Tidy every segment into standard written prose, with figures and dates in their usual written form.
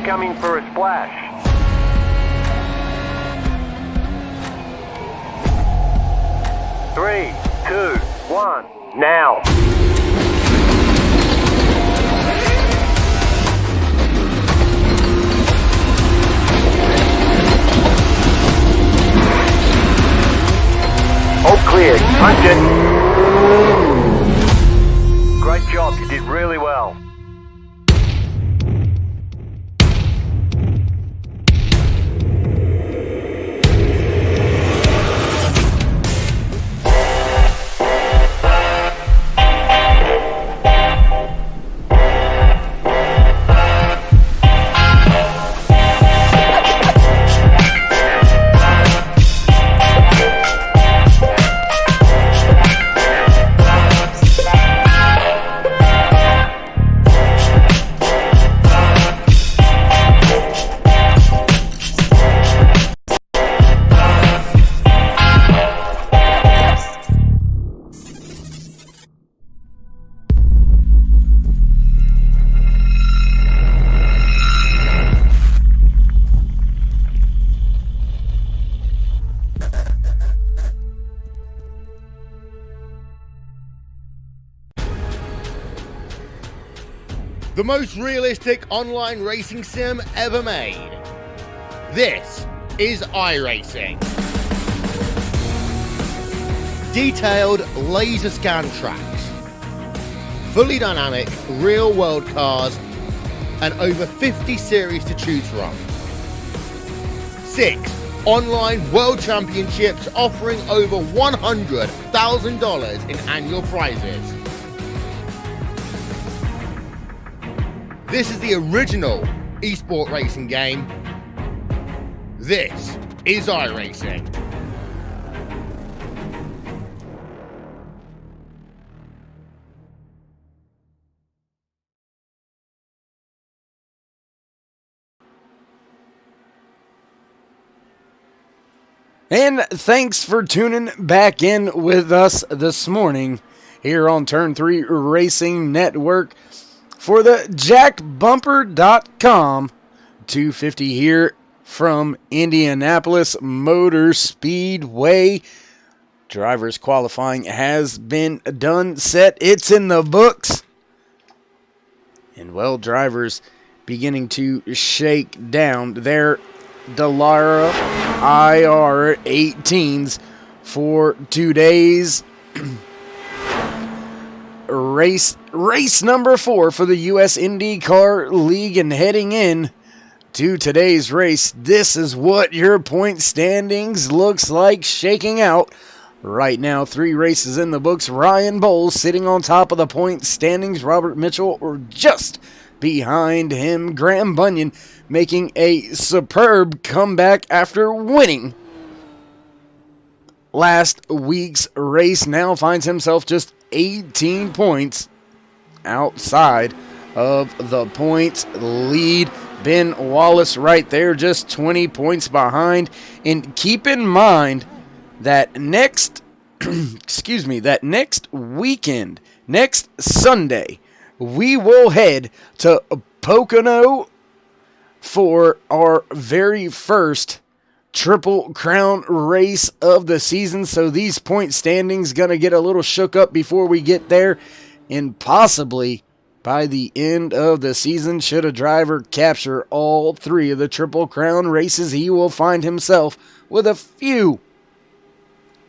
coming for a splash. 3, 2, 1, now. All clear. Punch it. Great job. You did really well. The most realistic online racing sim ever made. This is iRacing. Detailed laser scan tracks, fully dynamic real world cars, and over 50 series to choose from. 6 online world championships offering over $100,000 in annual prizes. This is the original esport racing game. This is iRacing. And thanks for tuning back in with us this morning here on Turn 3 Racing Network. For the jackbumper.com 250 here from Indianapolis Motor Speedway. Drivers qualifying has been done, set. It's in the books. And well, drivers beginning to shake down their Dallara IR18s for today's race number 4 for the U.S. IndyCar League. And heading in to today's race, this is what your point standings looks like shaking out right now. 3 races in the books. Ryan Bowles sitting on top of the point standings. Robert Mitchell just behind him. Graham Bunyan making a superb comeback after winning last week's race. Now finds himself just 18 points outside of the points lead. Ben Wallace right there, just 20 points behind. And keep in mind that next weekend, next Sunday, we will head to Pocono for our very first Triple Crown race of the season. So these point standings going to get a little shook up before we get there. And possibly by the end of the season, should a driver capture all 3 of the Triple Crown races, he will find himself with a few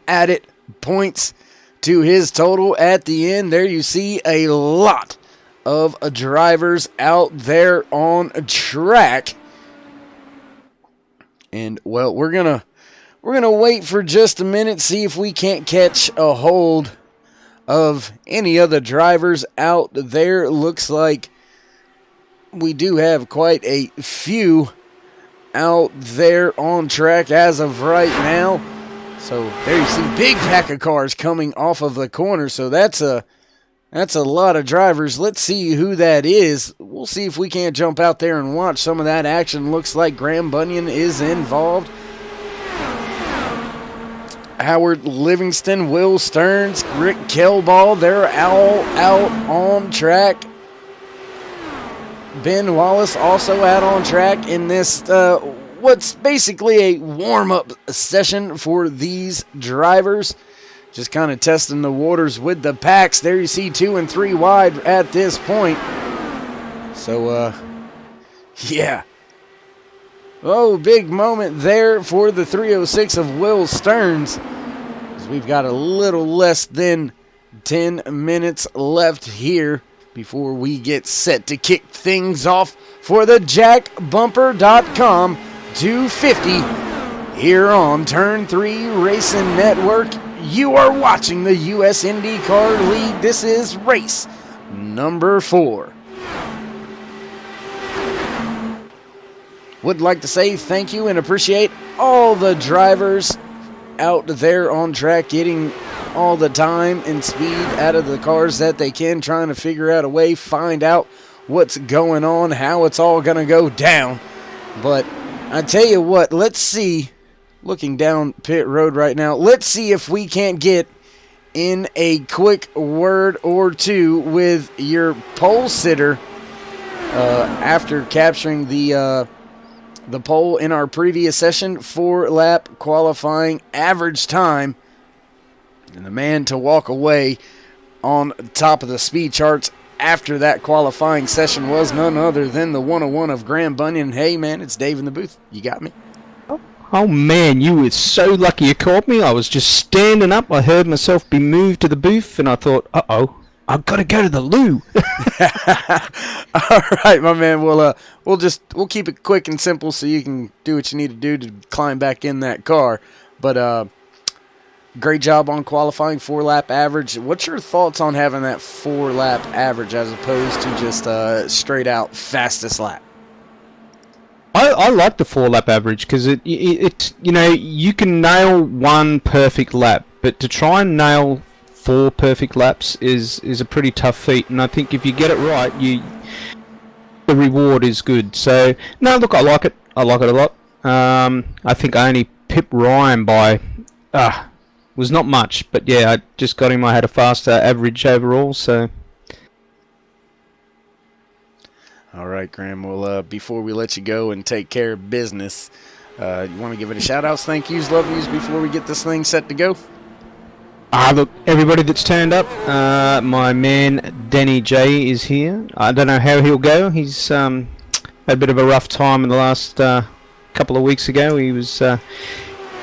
added points to his total at the end. There you see a lot of drivers out there on track. And well, we're gonna wait for just a minute, see if we can't catch a hold of any other drivers out there. Looks like we do have quite a few out there on track as of right now. So there you see big pack of cars coming off of the corner. So that's a lot of drivers. Let's see who that is. We'll see if we can't jump out there and watch some of that action. Looks like Graham Bunyan is involved. Howard Livingston, Will Stearns, Rick Kelball, they're all out on track. Ben Wallace also out on track in this, what's basically a warm-up session for these drivers. Just kind of testing the waters with the packs. There you see 2 and 3 wide at this point. So, yeah. Oh, big moment there for the 306 of Will Stearns. As we've got a little less than 10 minutes left here before we get set to kick things off for the jackbumper.com 250 here on Turn 3 Racing Network. You are watching the U.S. IndyCar League. This is race number 4. Would like to say thank you and appreciate all the drivers out there on track getting all the time and speed out of the cars that they can, trying to figure out a way, find out what's going on, how it's all going to go down. But I tell you what, let's see, looking down pit road right now, let's see if we can't get in a quick word or two with your pole sitter after capturing the pole in our previous session, 4-lap qualifying average time. And the man to walk away on top of the speed charts after that qualifying session was none other than the 101 of Graham Bunyan. Hey, man, it's Dave in the booth. You got me? Oh, man, you were so lucky you called me. I was just standing up. I heard myself be moved to the booth, and I thought, uh-oh, I've got to go to the loo. All right, my man. We'll keep it quick and simple so you can do what you need to do to climb back in that car. But great job on qualifying, 4-lap average. What's your thoughts on having that 4-lap average as opposed to just straight out fastest lap? I like the 4-lap average because it you know, you can nail one perfect lap, but to try and nail 4 perfect laps is a pretty tough feat, and I think if you get it right, the reward is good. So no, look, I like it a lot. I think I only pipped Ryan by was not much, but yeah, I just got him. I had a faster average overall, so. All right, Graham. Well, before we let you go and take care of business, you want to give it a shout-outs, thank yous, love yous before we get this thing set to go? Look, everybody that's turned up, my man Danny J is here. I don't know how he'll go. He's had a bit of a rough time in the last couple of weeks ago. He was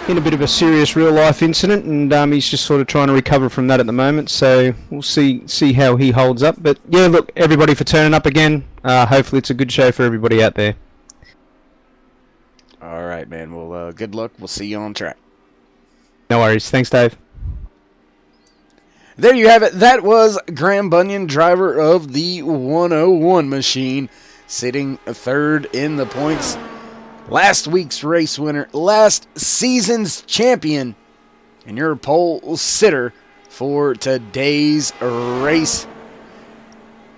in a bit of a serious real-life incident, and he's just sort of trying to recover from that at the moment. So we'll see how he holds up. But yeah, look, everybody for turning up again. Hopefully it's a good show for everybody out there. All right, man. Well, good luck. We'll see you on track. No worries. Thanks, Dave. There you have it. That was Graham Bunyan, driver of the 101 machine, sitting 3rd in the points. Last week's race winner, last season's champion, and your pole sitter for today's race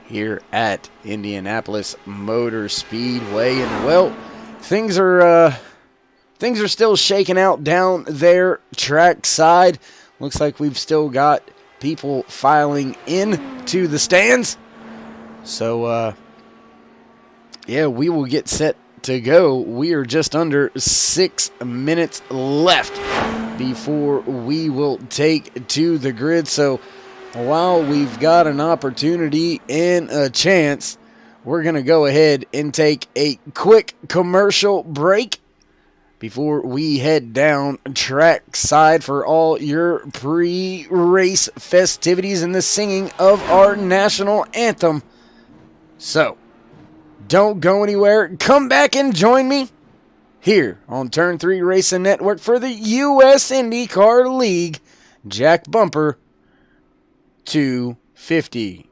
here at Indianapolis Motor Speedway. And well, things are still shaking out down there track side. Looks like we've still got people filing in to the stands. So, yeah, we will get set to go. We are just under 6 minutes left before we will take to the grid. So, while we've got an opportunity and a chance, we're going to go ahead and take a quick commercial break before we head down track side for all your pre-race festivities and the singing of our national anthem. So, don't go anywhere. Come back and join me here on Turn 3 Racing Network for the U.S. IndyCar League Jack Bumper 250.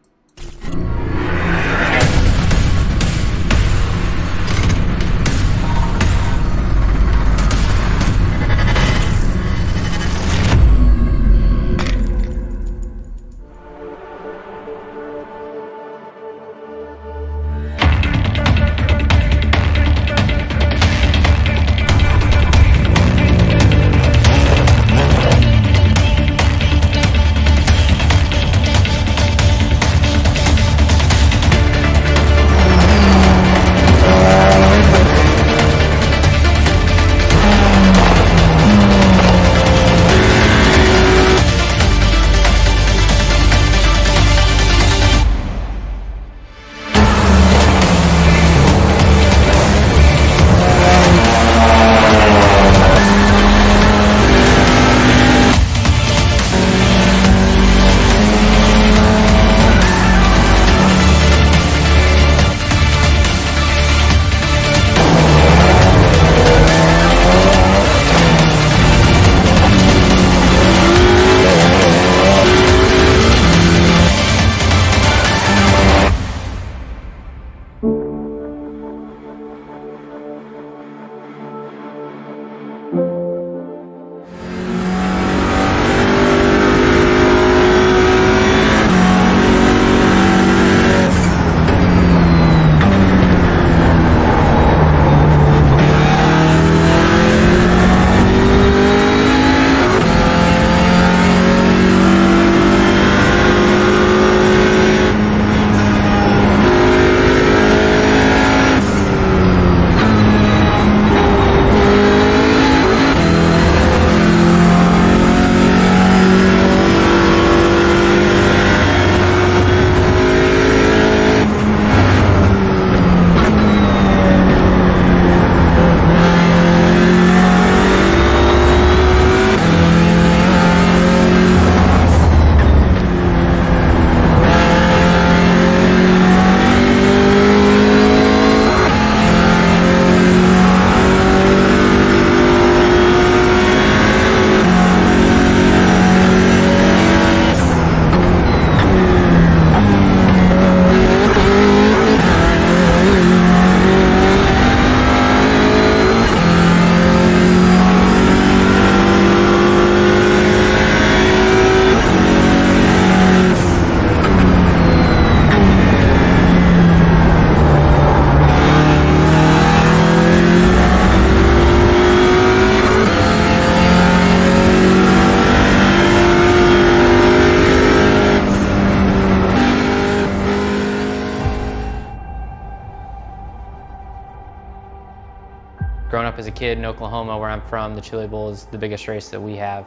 Growing up as a kid in Oklahoma, where I'm from, the Chili Bowl is the biggest race that we have.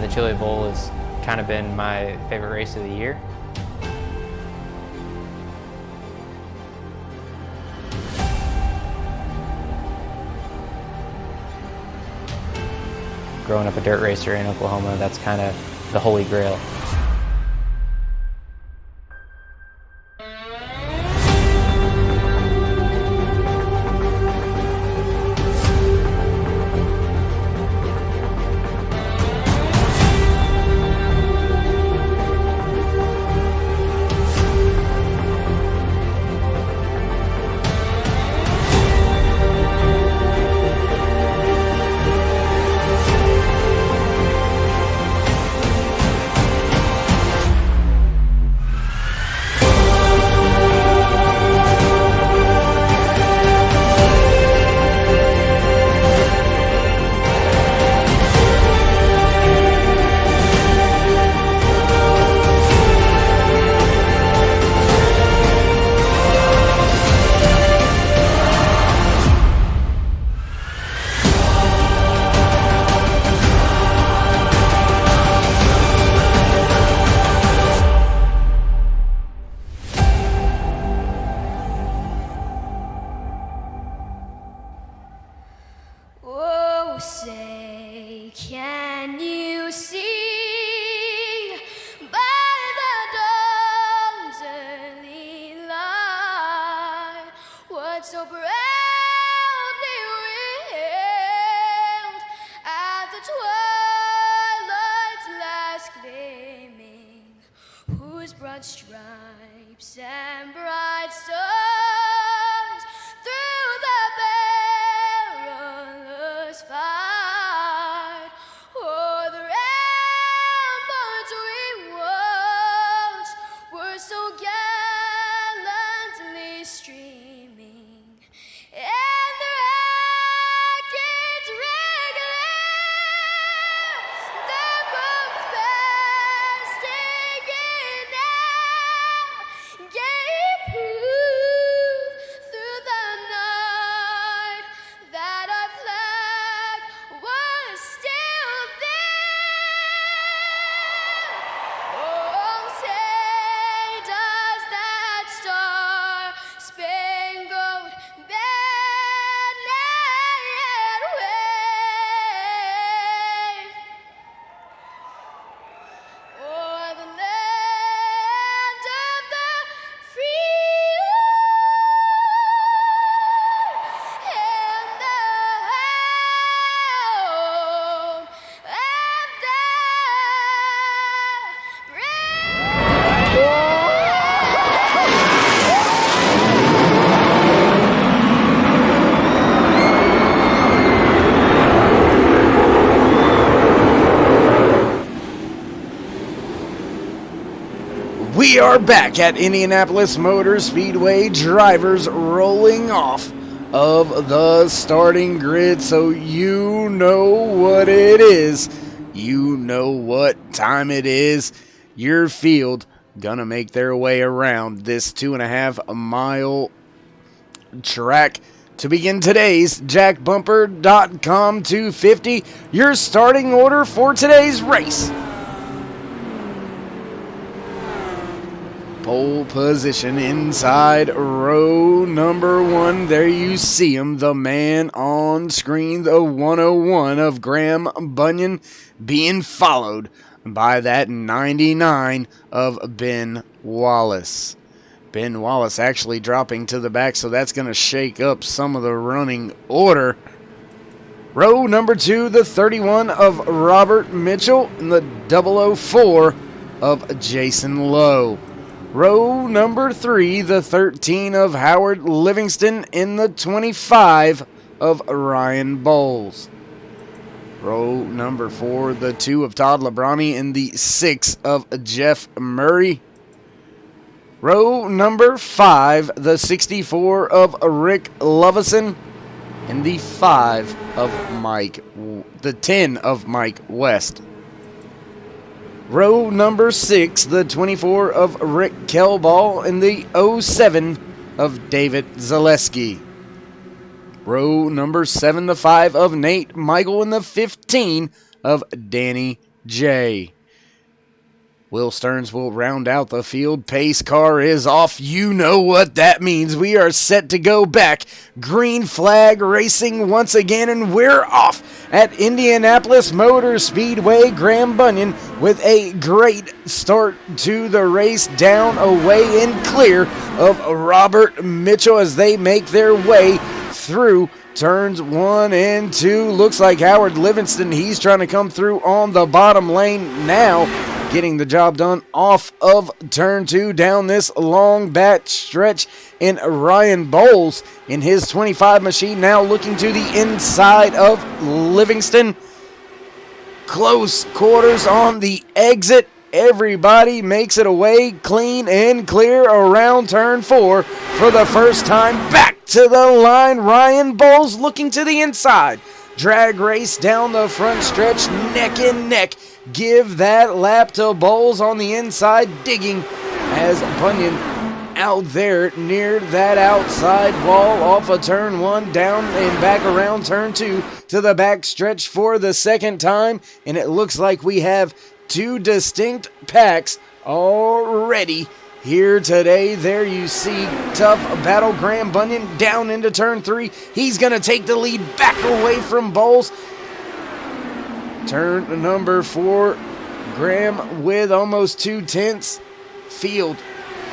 The Chili Bowl has kind of been my favorite race of the year. Growing up a dirt racer in Oklahoma, that's kind of the holy grail. Oh, say, can you see by the dawn's early light what so proudly we hailed at the twilight's last gleaming, whose broad stripes and bright stars through the perilous fight o'er the ramparts we watched were so gallantly streaming, and the rockets regular their bombs bursting in air gave proof through the night that our flag was still there. Oh, say does that star-spangled banner yet wave o'er the land of the free and the home of the brave? We are back at Indianapolis Motor Speedway, drivers rolling off of the starting grid, so you know what it is. You know what time it is. Your field gonna make their way around this 2.5 mile track to begin today's JackBumper.com 250. Your starting order for today's race. Pole position inside row number 1. There you see him, the man on screen, the 101 of Graham Bunyan, being followed by that 99 of Ben Wallace. Ben Wallace actually dropping to the back, so that's going to shake up some of the running order. Row number 2, the 31 of Robert Mitchell, and the 004 of Jason Lowe. Row number 3, the 13 of Howard Livingston, in the 25 of Ryan Bowles. Row number 4, the 2 of Todd Labrani, in the 6 of Jeff Murray. Row number 5, the 64 of Rick Lovison, and the 5 of the 10 of Mike West. Row number 6, the 24 of Rick Kelball, and the 07 of David Zaleski. Row number 7, the 5 of Nate Michael, and the 15 of Danny J. Will Stearns will round out the field. Pace car is off. You know what that means. We are set to go back. Green flag racing once again, and we're off at Indianapolis Motor Speedway. Graham Bunyan with a great start to the race, down, away, and clear of Robert Mitchell as they make their way through turns 1 and 2. Looks like Howard Livingston, he's trying to come through on the bottom lane now, getting the job done off of turn 2 down this long back stretch. And Ryan Bowles in his 25 machine now looking to the inside of Livingston. Close quarters on the exit. Everybody makes it away clean and clear around turn 4 for the first time. Back to the line, Ryan Bowles looking to the inside. Drag race down the front stretch, neck and neck. Give that lap to Bowles on the inside, digging as Bunyan out there near that outside wall off of turn 1, down and back around turn 2 to the back stretch for the second time. And it looks like we have 2 distinct packs already here today. There you see tough battle. Graham Bunyan down into turn 3. He's going to take the lead back away from Bowles. Turn number 4. Graham with almost 2/10. Field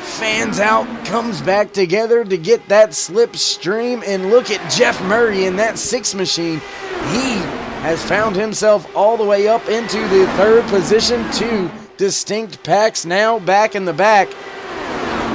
fans out, comes back together to get that slipstream. And look at Jeff Murray in that 6 machine. He has found himself all the way up into the 3rd position. 2 distinct packs now back in the back.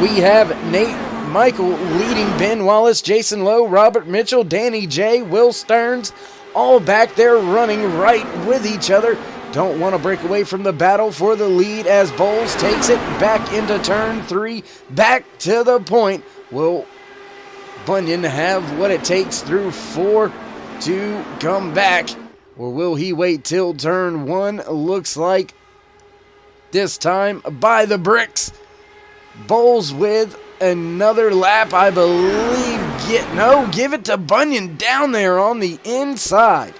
We have Nate Michael leading Ben Wallace, Jason Lowe, Robert Mitchell, Danny J, Will Stearns, all back there running right with each other. Don't want to break away from the battle for the lead as Bowles takes it back into turn 3, back to the point. Will Bunyan have what it takes through 4 to come back, or will he wait till turn 1? Looks like this time by the bricks. Bowles with another lap, I believe. Give it to Bunyan down there on the inside.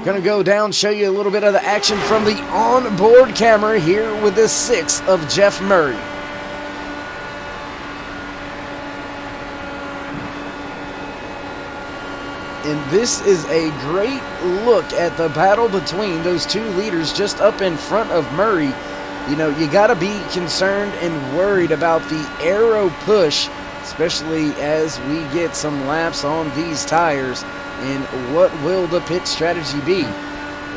Gonna go down, show you a little bit of the action from the onboard camera here with the 6 of Jeff Murray. And this is a great look at the battle between those 2 leaders just up in front of Murray. You know, you got to be concerned and worried about the aero push, especially as we get some laps on these tires. And what will the pit strategy be?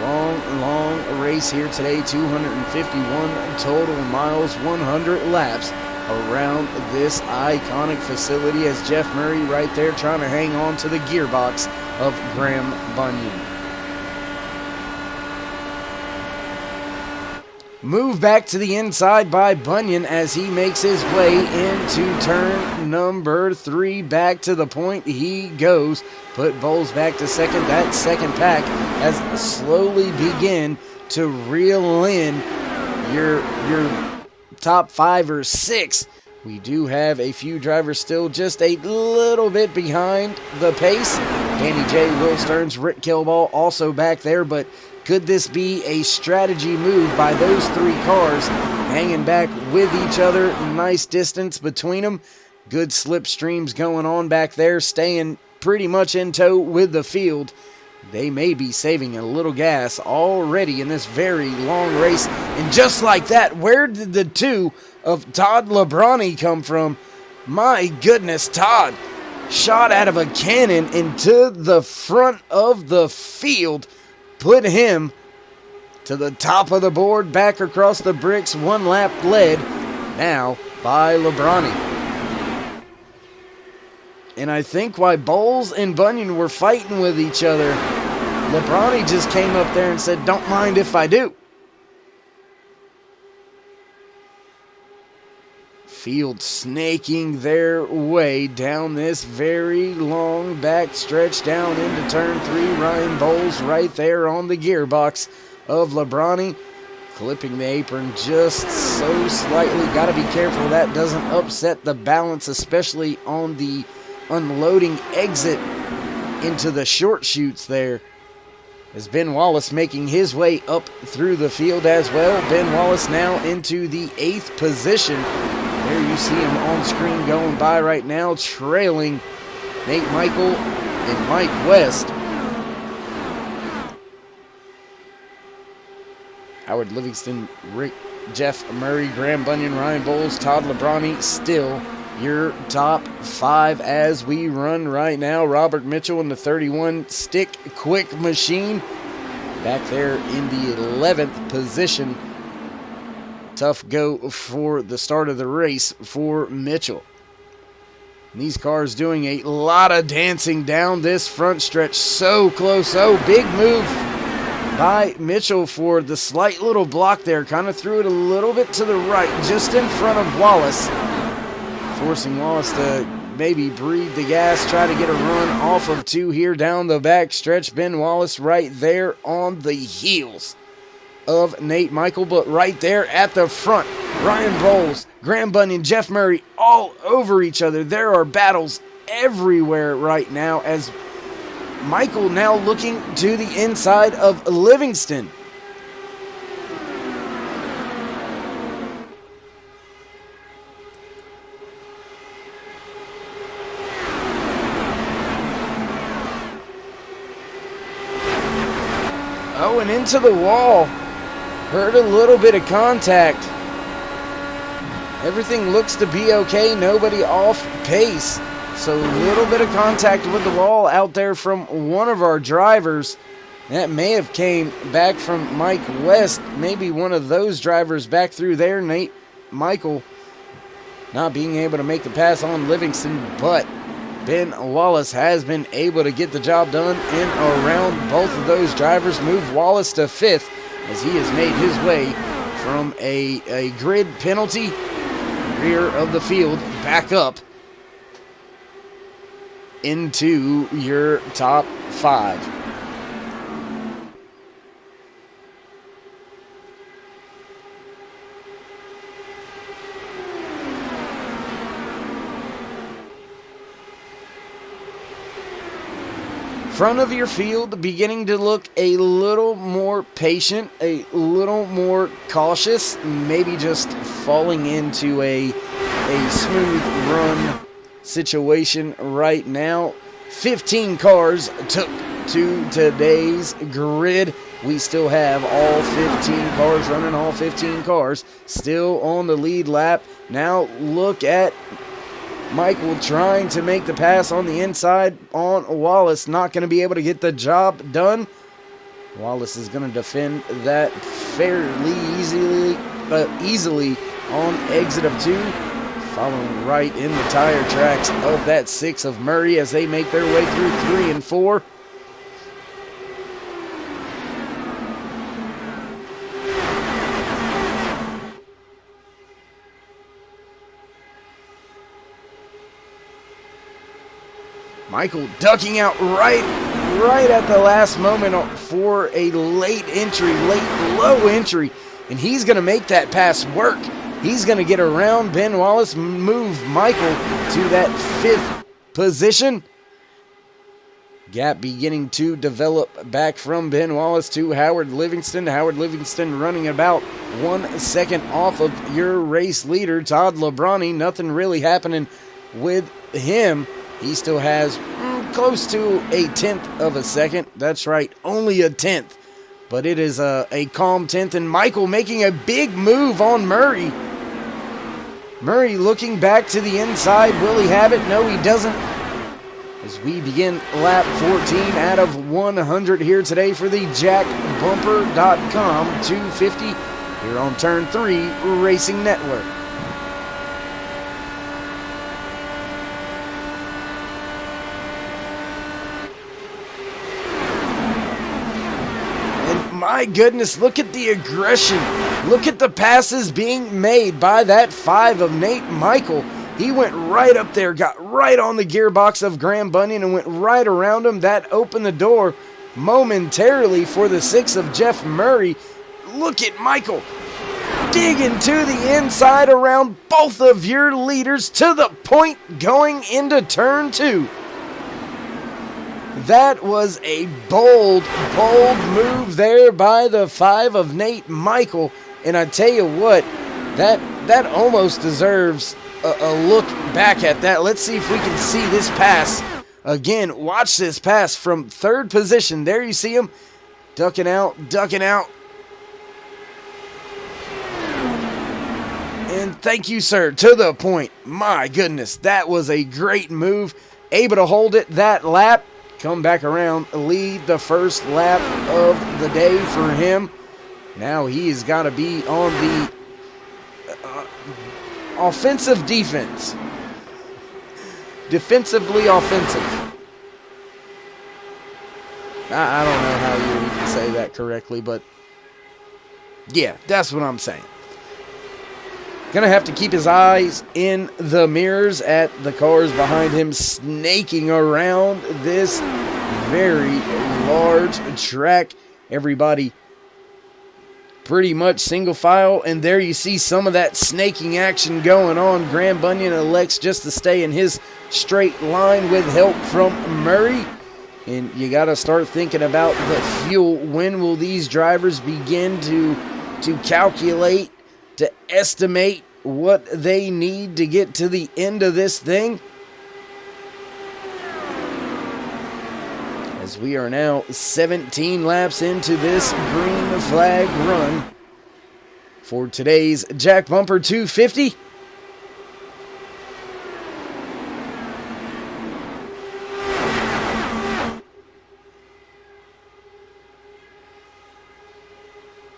Long race here today, 251 total miles, 100 laps around this iconic facility as Jeff Murray right there trying to hang on to the gearbox of Graham Bunyan. Move back to the inside by Bunyan as he makes his way into turn number 3. Back to the point he goes. Put Bowles back to second. That second pack has slowly begun to reel in your top 5 or 6. We do have a few drivers still just a little bit behind the pace. Danny J, Will Stearns, Rick Kilball also back there, but could this be a strategy move by those 3 cars hanging back with each other? Nice distance between them. Good slipstreams going on back there, staying pretty much in tow with the field. They may be saving a little gas already in this very long race. And just like that, where did the 2 of Todd Lebrani come from? My goodness, Todd shot out of a cannon into the front of the field. Put him to the top of the board, back across the bricks, 1 lap led now by Lebrani. And I think why Bowles and Bunyan were fighting with each other, Lebrani just came up there and said, "Don't mind if I do." field snaking their way down this very long back stretch down into turn 3. Ryan Bowles right there on the gearbox of Lebrani, clipping the apron just so slightly. Got to be careful that doesn't upset the balance, especially on the unloading exit into the short chutes there. As Ben Wallace making his way up through the field as well. Ben Wallace now into the 8th position. There you see him on screen going by right now, trailing Nate Michael and Mike West. Howard Livingston, Jeff Murray, Graham Bunyan, Ryan Bowles, Todd Lebrani, still your top 5 as we run right now. Robert Mitchell in the 31 Stick Quick Machine back there in the 11th position. Tough go for the start of the race for Mitchell. And these cars doing a lot of dancing down this front stretch. So close, so big move by Mitchell for the slight little block there. Kind of threw it a little bit to the right, just in front of Wallace, forcing Wallace to maybe breathe the gas, try to get a run off of 2 here down the back stretch. Ben Wallace right there on the heels of Nate Michael, but right there at the front, Ryan Bowles, Graham Bunyan, Jeff Murray, all over each other. There are battles everywhere right now as Michael now looking to the inside of Livingston. Oh, and into the wall. Heard a little bit of contact. Everything looks to be okay. Nobody off pace. So a little bit of contact with the wall out there from one of our drivers. That may have came back from Mike West. Maybe one of those drivers back through there. Nate Michael not being able to make the pass on Livingston, but Ben Wallace has been able to get the job done in around both of those drivers. Move Wallace to 5th as he has made his way from a grid penalty, rear of the field, back up into your top 5. Front of your field beginning to look a little more patient, a little more cautious, maybe just falling into a smooth run situation right now. 15 cars took to today's grid. We still have all 15 cars running, all 15 cars still on the lead lap. Now look at Michael trying to make the pass on the inside on Wallace. Not going to be able to get the job done. Wallace is going to defend that fairly easily on exit of 2. Following right in the tire tracks of that 6 of Murray as they make their way through 3 and 4. Michael ducking out right at the last moment for a late low entry, and he's going to make that pass work. He's going to get around Ben Wallace, move Michael to that 5th position. Gap beginning to develop back from Ben Wallace to Howard Livingston. Howard Livingston running about 1 second off of your race leader, Todd Lebrani. Nothing really happening with him. He still has close to a 1/10 of a second. That's right, only a 1/10. But it is a calm 1/10. And Michael making a big move on Murray. Murray looking back to the inside. Will he have it? No, he doesn't. As we begin lap 14 out of 100 here today for the JackBumper.com 250 here on Turn 3 Racing Network. my goodness, look at the aggression. Look at the passes being made by that 5 of Nate Michael. He went right up there, got right on the gearbox of Graham Bunyan and went right around him. That opened the door momentarily for the 6 of Jeff Murray. Look at Michael digging to the inside around both of your leaders to the point going into turn 2. That was a bold move there by the 5 of Nate Michael. And I tell you what, that almost deserves a look back at that. Let's see if we can see this pass. Again, watch this pass from 3rd position. There you see him ducking out. And thank you, sir, to the point. My goodness, that was a great move. Able to hold it that lap. Come back around, lead the first lap of the day for him. Now he's got to be on the offensive defense. Defensively offensive. I don't know how you even say that correctly, but yeah, that's what I'm saying. Gonna have to keep his eyes in the mirrors at the cars behind him snaking around this very large track. Everybody pretty much single file, and there you see some of that snaking action going on. Graham Bunyan elects just to stay in his straight line with help from Murray. And you got to start thinking about the fuel. When will these drivers begin to calculate, to estimate what they need to get to the end of this thing? As we are now 17 laps into this green flag run for today's Jack Bumper 250.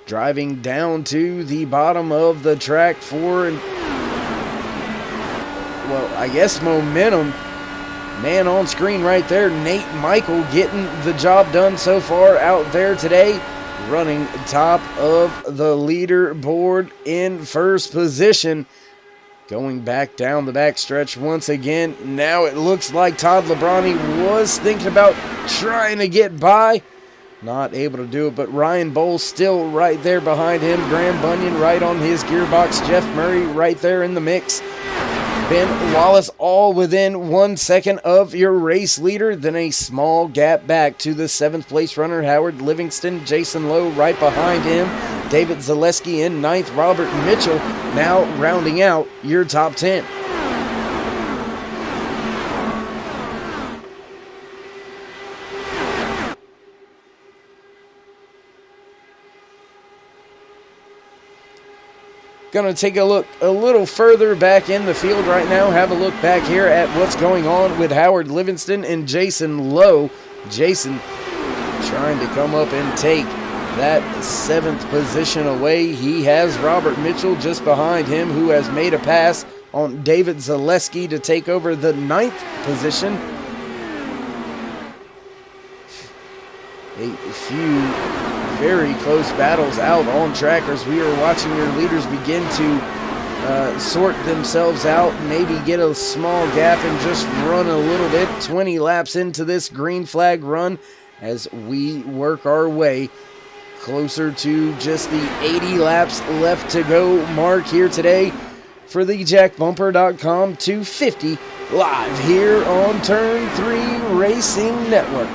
Driving down to the bottom of the track for, well, I guess momentum. Man on screen right there, Nate Michael getting the job done so far out there today. Running top of the leaderboard in first position. Going back down the backstretch once again. Now it looks like Todd Lebrani was thinking about trying to get by. Not able to do it, but Ryan Bowles still right there behind him. Graham Bunyan right on his gearbox. Jeff Murray right there in the mix. Ben Wallace all within 1 second of your race leader. Then a small gap back to the 7th place runner, Howard Livingston. Jason Lowe right behind him. David Zaleski in 9th. Robert Mitchell now rounding out your top 10. Going to take a look a little further back in the field right now. Have a look back here at what's going on with Howard Livingston and Jason Lowe. Jason trying to come up and take that 7th position away. He has Robert Mitchell just behind him, who has made a pass on David Zaleski to take over the 9th position. A few very close battles out on track as we are watching your leaders begin to sort themselves out, maybe get a small gap and just run a little bit. 20 laps into this green flag run as we work our way closer to just the 80 laps left to go mark here today for the JackBumper.com 250 live here on Turn 3 Racing Network.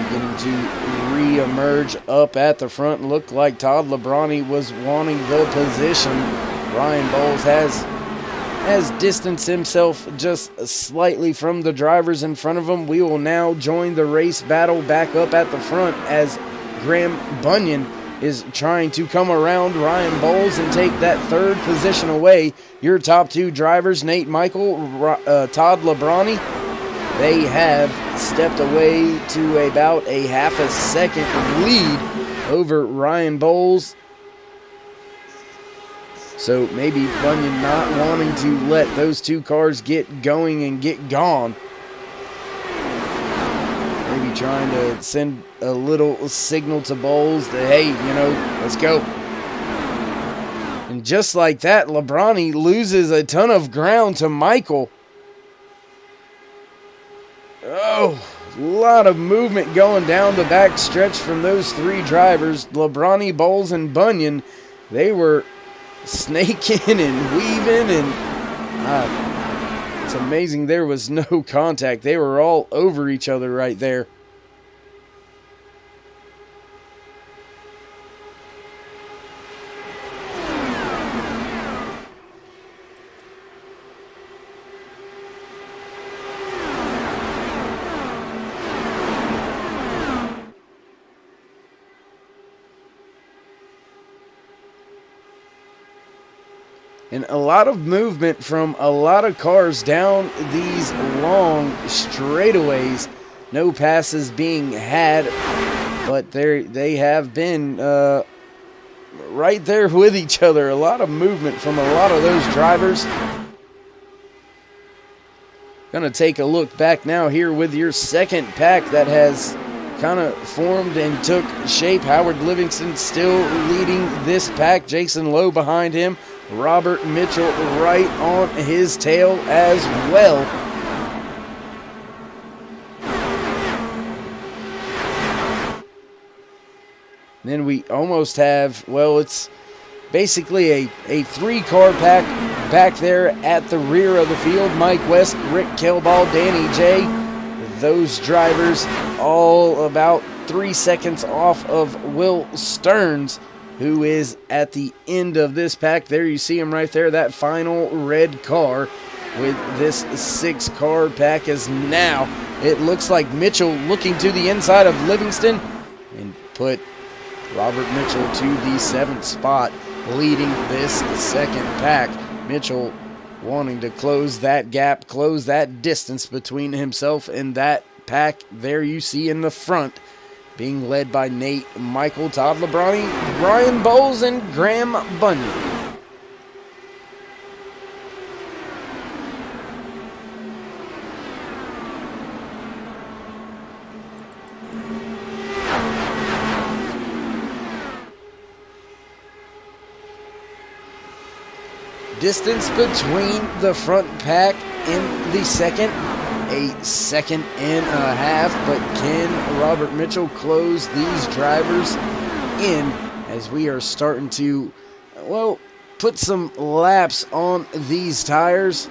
Beginning to re-emerge up at the front. Looked like Todd Lebrani was wanting the position. Ryan Bowles has distanced himself just slightly from the drivers in front of him. We will now join the race battle back up at the front as Graham Bunyan is trying to come around Ryan Bowles and take that 3rd position away. Your top 2 drivers, Nate Michael, Todd Lebrani, they have stepped away to about a half a second lead over Ryan Bowles. So maybe Bunyan not wanting to let those two cars get going and get gone. Maybe trying to send a little signal to Bowles that, hey, let's go. And just like that, Lebrani loses a ton of ground to Michael. Oh, a lot of movement going down the back stretch from those three drivers. Lebrani, Bowles, and Bunyan, they were snaking and weaving, and it's amazing there was no contact. They were all over each other right there. And a lot of movement from a lot of cars down these long straightaways. No passes being had, but they have been right there with each other. A lot of movement from a lot of those drivers. Gonna take a look back now here with your second pack that has kind of formed and took shape. Howard Livingston still leading this pack. Jason Lowe behind him. Robert Mitchell right on his tail as well. Then we almost have, well, it's basically a three-car pack back there at the rear of the field. Mike West, Rick Kelball, Danny J. Those drivers all about 3 seconds off of Will Stearns, who is at the end of this pack. There you see him right there, that final red car with this 6-car pack. As now it looks like Mitchell looking to the inside of Livingston and put Robert Mitchell to the 7th spot, leading this second pack. Mitchell wanting to close that gap, close that distance between himself and that pack. There you see in the front, being led by Nate Michael, Todd Lebrani, Brian Bowles, and Graham Bunyan. Distance between the front pack in the second, a second and a half, but can Robert Mitchell close these drivers in as we are starting to, well, put some laps on these tires?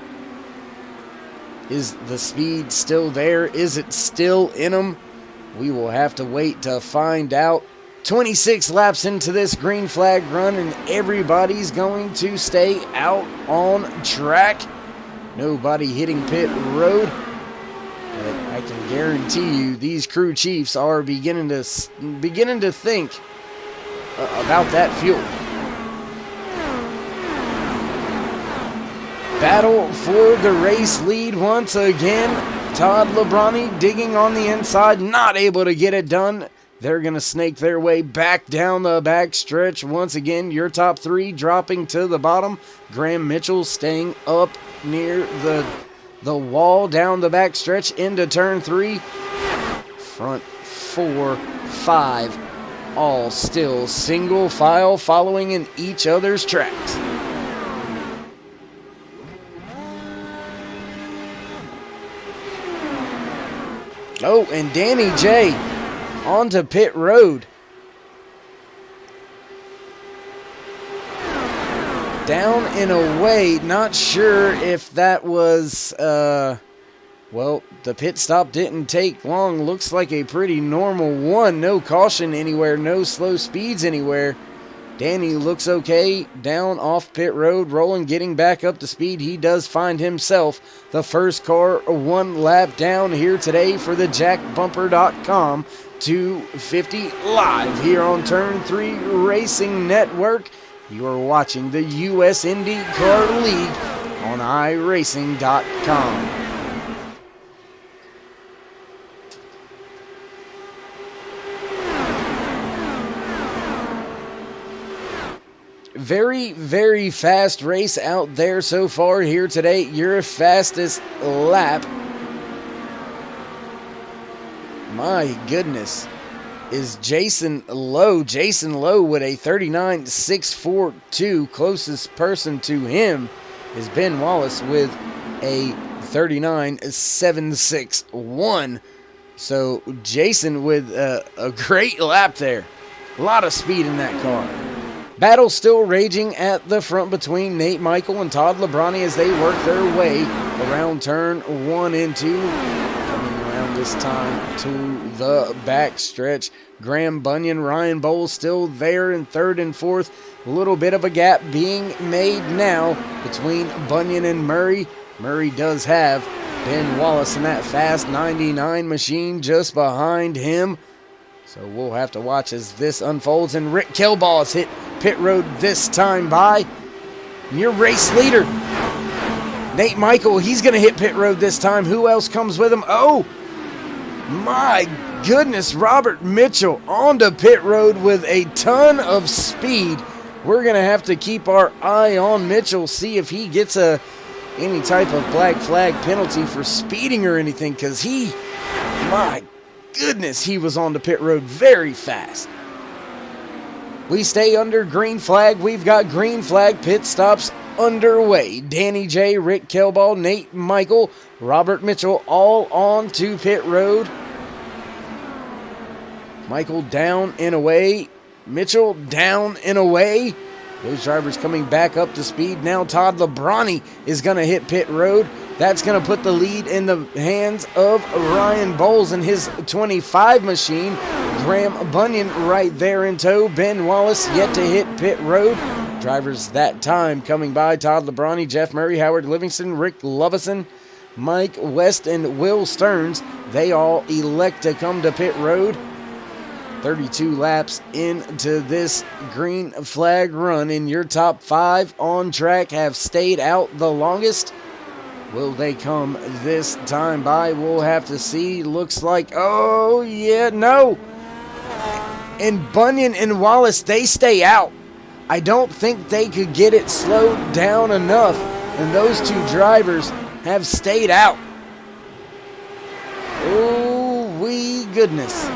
Is the speed still there? Is it still in them? We will have to wait to find out. 26 laps into this green flag run, and everybody's going to stay out on track. Nobody hitting pit road. But I can guarantee you these crew chiefs are beginning to think about that fuel. Battle for the race lead once again. Todd Lebrani digging on the inside, not able to get it done. They're going to snake their way back down the back stretch. Once again, your top three dropping to the bottom. Graham Mitchell staying up near the wall down the back stretch into turn 3. Front 4, 5, all still single file following in each other's tracks. Oh, and Danny J onto pit road. Down and away. Not sure if that was, well, the pit stop didn't take long. Looks like a pretty normal one. No caution anywhere. No slow speeds anywhere. Danny looks okay. Down off pit road. Roland getting back up to speed. He does find himself the first car 1 lap down here today for the JackBumper.com 250 live here on Turn 3 Racing Network. You are watching the U.S. IndyCar League on iRacing.com. very, very fast race out there so far here today. Your fastest lap, my goodness, is Jason Lowe. Jason Lowe with a 39.642. Closest person to him is Ben Wallace with a 39.761. So Jason with a great lap there. A lot of speed in that car. Battle still raging at the front between Nate Michael and Todd Lebrani as they work their way around turn 1 and 2. Coming around this time to the back stretch. Graham Bunyan, Ryan Bowles still there in 3rd and 4th. A little bit of a gap being made now between Bunyan and Murray. Murray does have Ben Wallace in that fast 99 machine just behind him. So we'll have to watch as this unfolds. And Rick Kilball has hit pit road this time by. And your race leader, Nate Michael, he's going to hit pit road this time. Who else comes with him? Oh, my goodness, Robert Mitchell onto pit road with a ton of speed. We're going to have to keep our eye on Mitchell, see if he gets any type of black flag penalty for speeding or anything, because my goodness, he was on the pit road very fast. We stay under green flag. We've got green flag pit stops underway. Danny J, Rick Kelball, Nate Michael, Robert Mitchell all on to pit road. Michael down and away. Mitchell down and away. Those drivers coming back up to speed. Now Todd Lebrani is going to hit pit road. That's going to put the lead in the hands of Ryan Bowles and his 25 machine. Graham Bunyan right there in tow. Ben Wallace yet to hit pit road. Drivers that time coming by: Todd Lebrani, Jeff Murray, Howard Livingston, Rick Lovison, Mike West, and Will Stearns. They all elect to come to pit road. 32 laps into this green flag run, and your top 5 on track have stayed out the longest. Will they come this time by? We'll have to see. Looks like, oh yeah, no. And Bunyan and Wallace, they stay out. I don't think they could get it slowed down enough, and those two drivers have stayed out. Oh, wee goodness.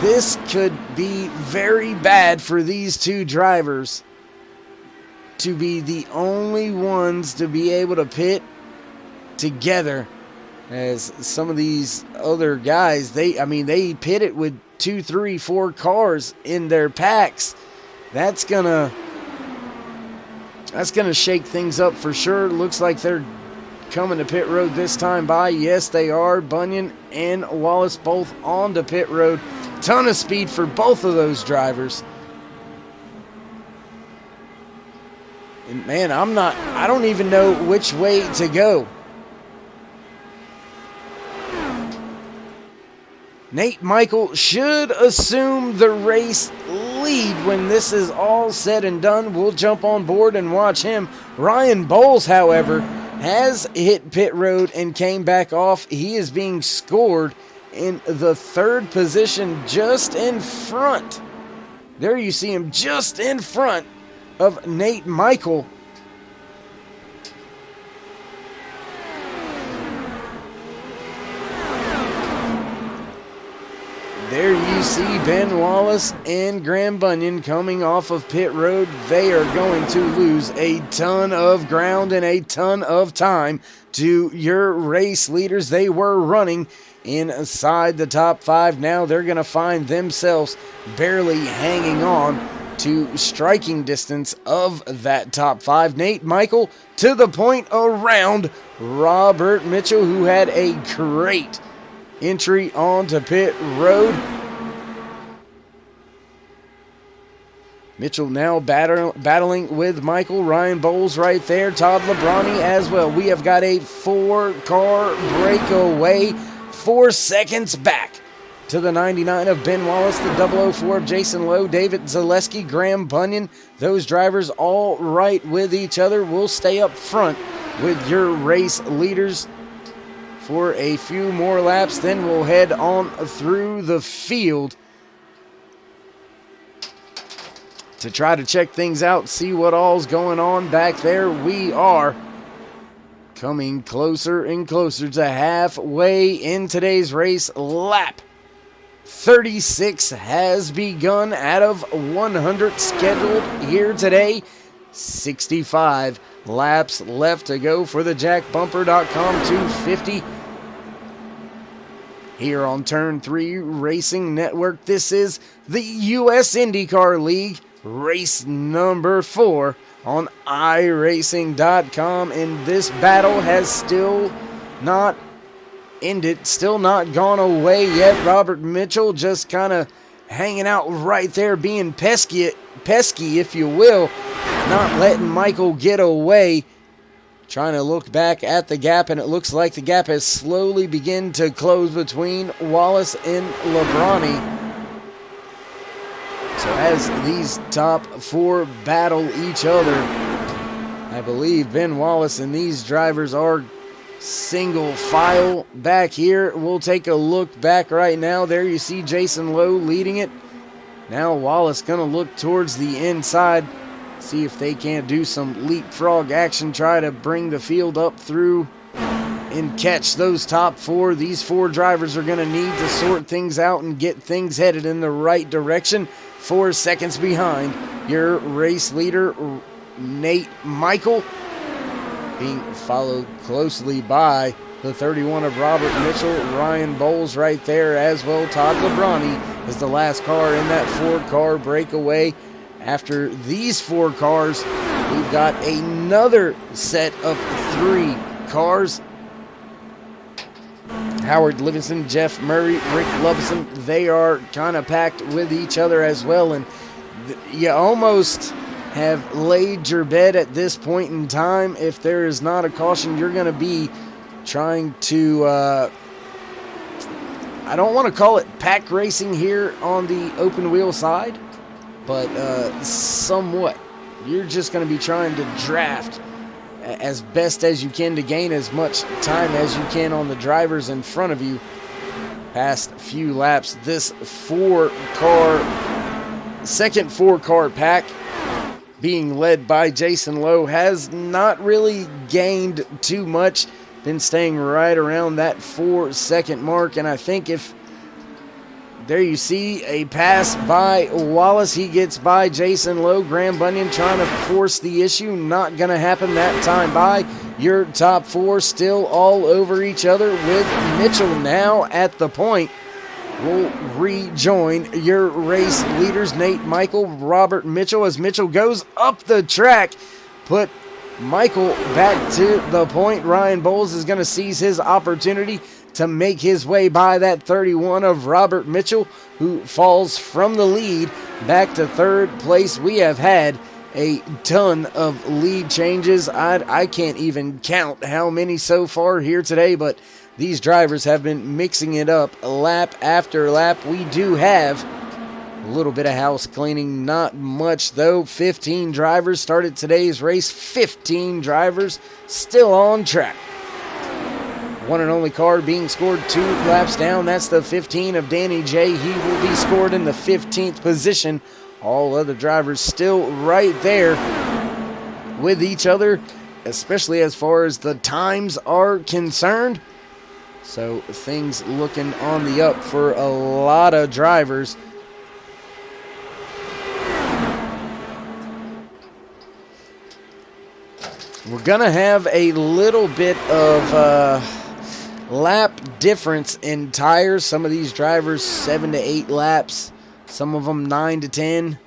This could be very bad for these two drivers to be the only ones to be able to pit together, as some of these other guys, they pitted with 2, 3, 4 cars in their packs. That's gonna shake things up for sure. Looks like they're coming to pit road this time by. Yes, they are. Bunyan and Wallace both on to pit road. Ton of speed for both of those drivers. And man, I don't even know which way to go. Nate Michael should assume the race lead when this is all said and done. We'll jump on board and watch him. Ryan Bowles, however, has hit pit road and came back off. He is being scored in the 3rd position, just in front. There you see him, just in front of Nate Michael. There you see Ben Wallace and Graham Bunyan coming off of pit road. They are going to lose a ton of ground and a ton of time to your race leaders. They were running inside the top 5. Now they're going to find themselves barely hanging on to striking distance of that top 5. Nate Michael to the point around Robert Mitchell, who had a great entry onto pit road. Mitchell now battling with Michael. Ryan Bowles right there. Todd Lebrani as well. We have got a 4-car breakaway. 4 seconds back to the 99 of Ben Wallace, the 004 of Jason Lowe, David Zaleski, Graham Bunyan. Those drivers all right with each other. We'll stay up front with your race leaders for a few more laps. Then we'll head on through the field. to try to check things out, see what all's going on back there. We are coming closer and closer to halfway in today's race. Lap 36 has begun out of 100 scheduled here today. 65 laps left to go for the jackbumper.com 250 here on Turn 3 Racing Network. This is the US IndyCar League, race number 4 on iRacing.com, and this battle has still not ended, still not gone away yet. Robert Mitchell just kind of hanging out right there, being pesky, if you will, not letting Michael get away. Trying to look back at the gap, and it looks like the gap has slowly begun to close between Wallace and Lebrani. So as these top 4 battle each other, I believe Ben Wallace and these drivers are single file back here. We'll take a look back right now. There you see Jason Lowe leading it. Now Wallace gonna look towards the inside, see if they can't do some leapfrog action, try to bring the field up through and catch those top 4. These 4 drivers are gonna need to sort things out and get things headed in the right direction. 4 seconds behind your race leader, Nate Michael, being followed closely by the 31 of Robert Mitchell, Ryan Bowles right there as well. Todd Lebrani is the last car in that 4-car breakaway. After these 4 cars, we've got another set of 3 cars. Howard Livingston, Jeff Murray, Rick Lovison, they are kind of packed with each other as well, and you almost have laid your bed at this point in time. If there is not a caution, you're going to be trying to, I don't want to call it pack racing here on the open wheel side, but somewhat. You're just going to be trying to draft as best as you can to gain as much time as you can on the drivers in front of you. Past few laps, this second 4-car pack being led by Jason Lowe has not really gained too much, been staying right around that 4-second mark. And I think if there you see a pass by Wallace, he gets by Jason Lowe. Graham Bunyan trying to force the issue, not going to happen that time by. Your top 4 still all over each other, with Mitchell now at the point. Will rejoin your race leaders, Nate Michael, Robert Mitchell, as Mitchell goes up the track. Put Michael back to the point. Ryan Bowles is going to seize his opportunity to make his way by that 31 of Robert Mitchell, who falls from the lead back to 3rd place. We have had a ton of lead changes. I can't even count how many so far here today, but these drivers have been mixing it up lap after lap. We do have a little bit of house cleaning, not much though. 15 drivers started today's race. 15 drivers still on track. One and only car being scored 2 laps down. That's the 15 of Danny J. He will be scored in the 15th position. All other drivers still right there with each other, especially as far as the times are concerned. So things looking on the up for a lot of drivers. We're going to have a little bit of lap difference in tires. Some of these drivers 7 to 8 laps, some of them 9 to 10.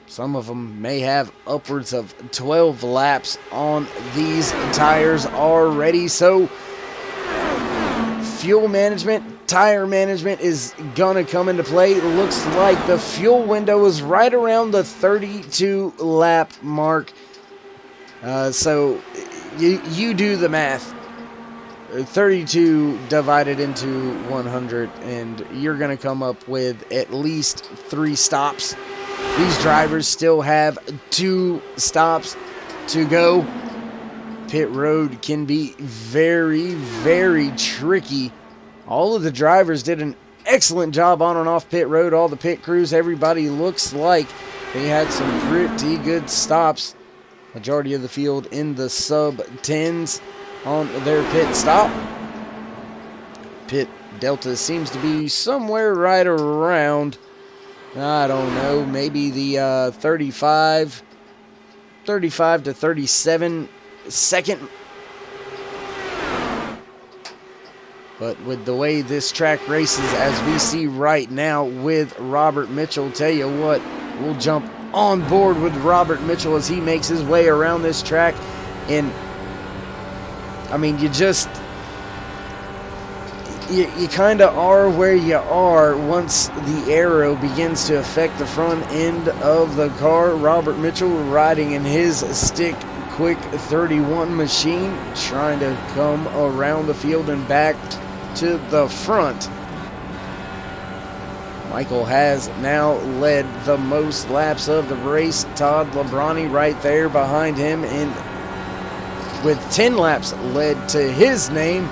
Some of them may have upwards of 12 laps on these tires already. So fuel management, tire management is going to come into play. It looks like the fuel window is right around the 32 lap mark. So you do the math. 32 divided into 100, and you're going to come up with at least 3 stops. These drivers still have 2 stops to go. Pit road can be very, very tricky. All of the drivers did an excellent job on and off pit road. All the pit crews, everybody looks like They had some pretty good stops. Majority of the field in the sub-10s on their pit stop. Pit delta seems to be somewhere right around, I don't know, maybe the 35 to 37 second. But with the way this track races, as we see right now with Robert Mitchell, tell you what, we'll jump on board with Robert Mitchell as he makes his way around this track. And I mean, you kind of are where you are once the aero begins to affect the front end of the car. Robert Mitchell riding in his stick quick 31 machine, trying to come around the field and back to the front. Michael has now led the most laps of the race. Todd Labrani right there behind him, and with 10 laps led to his name.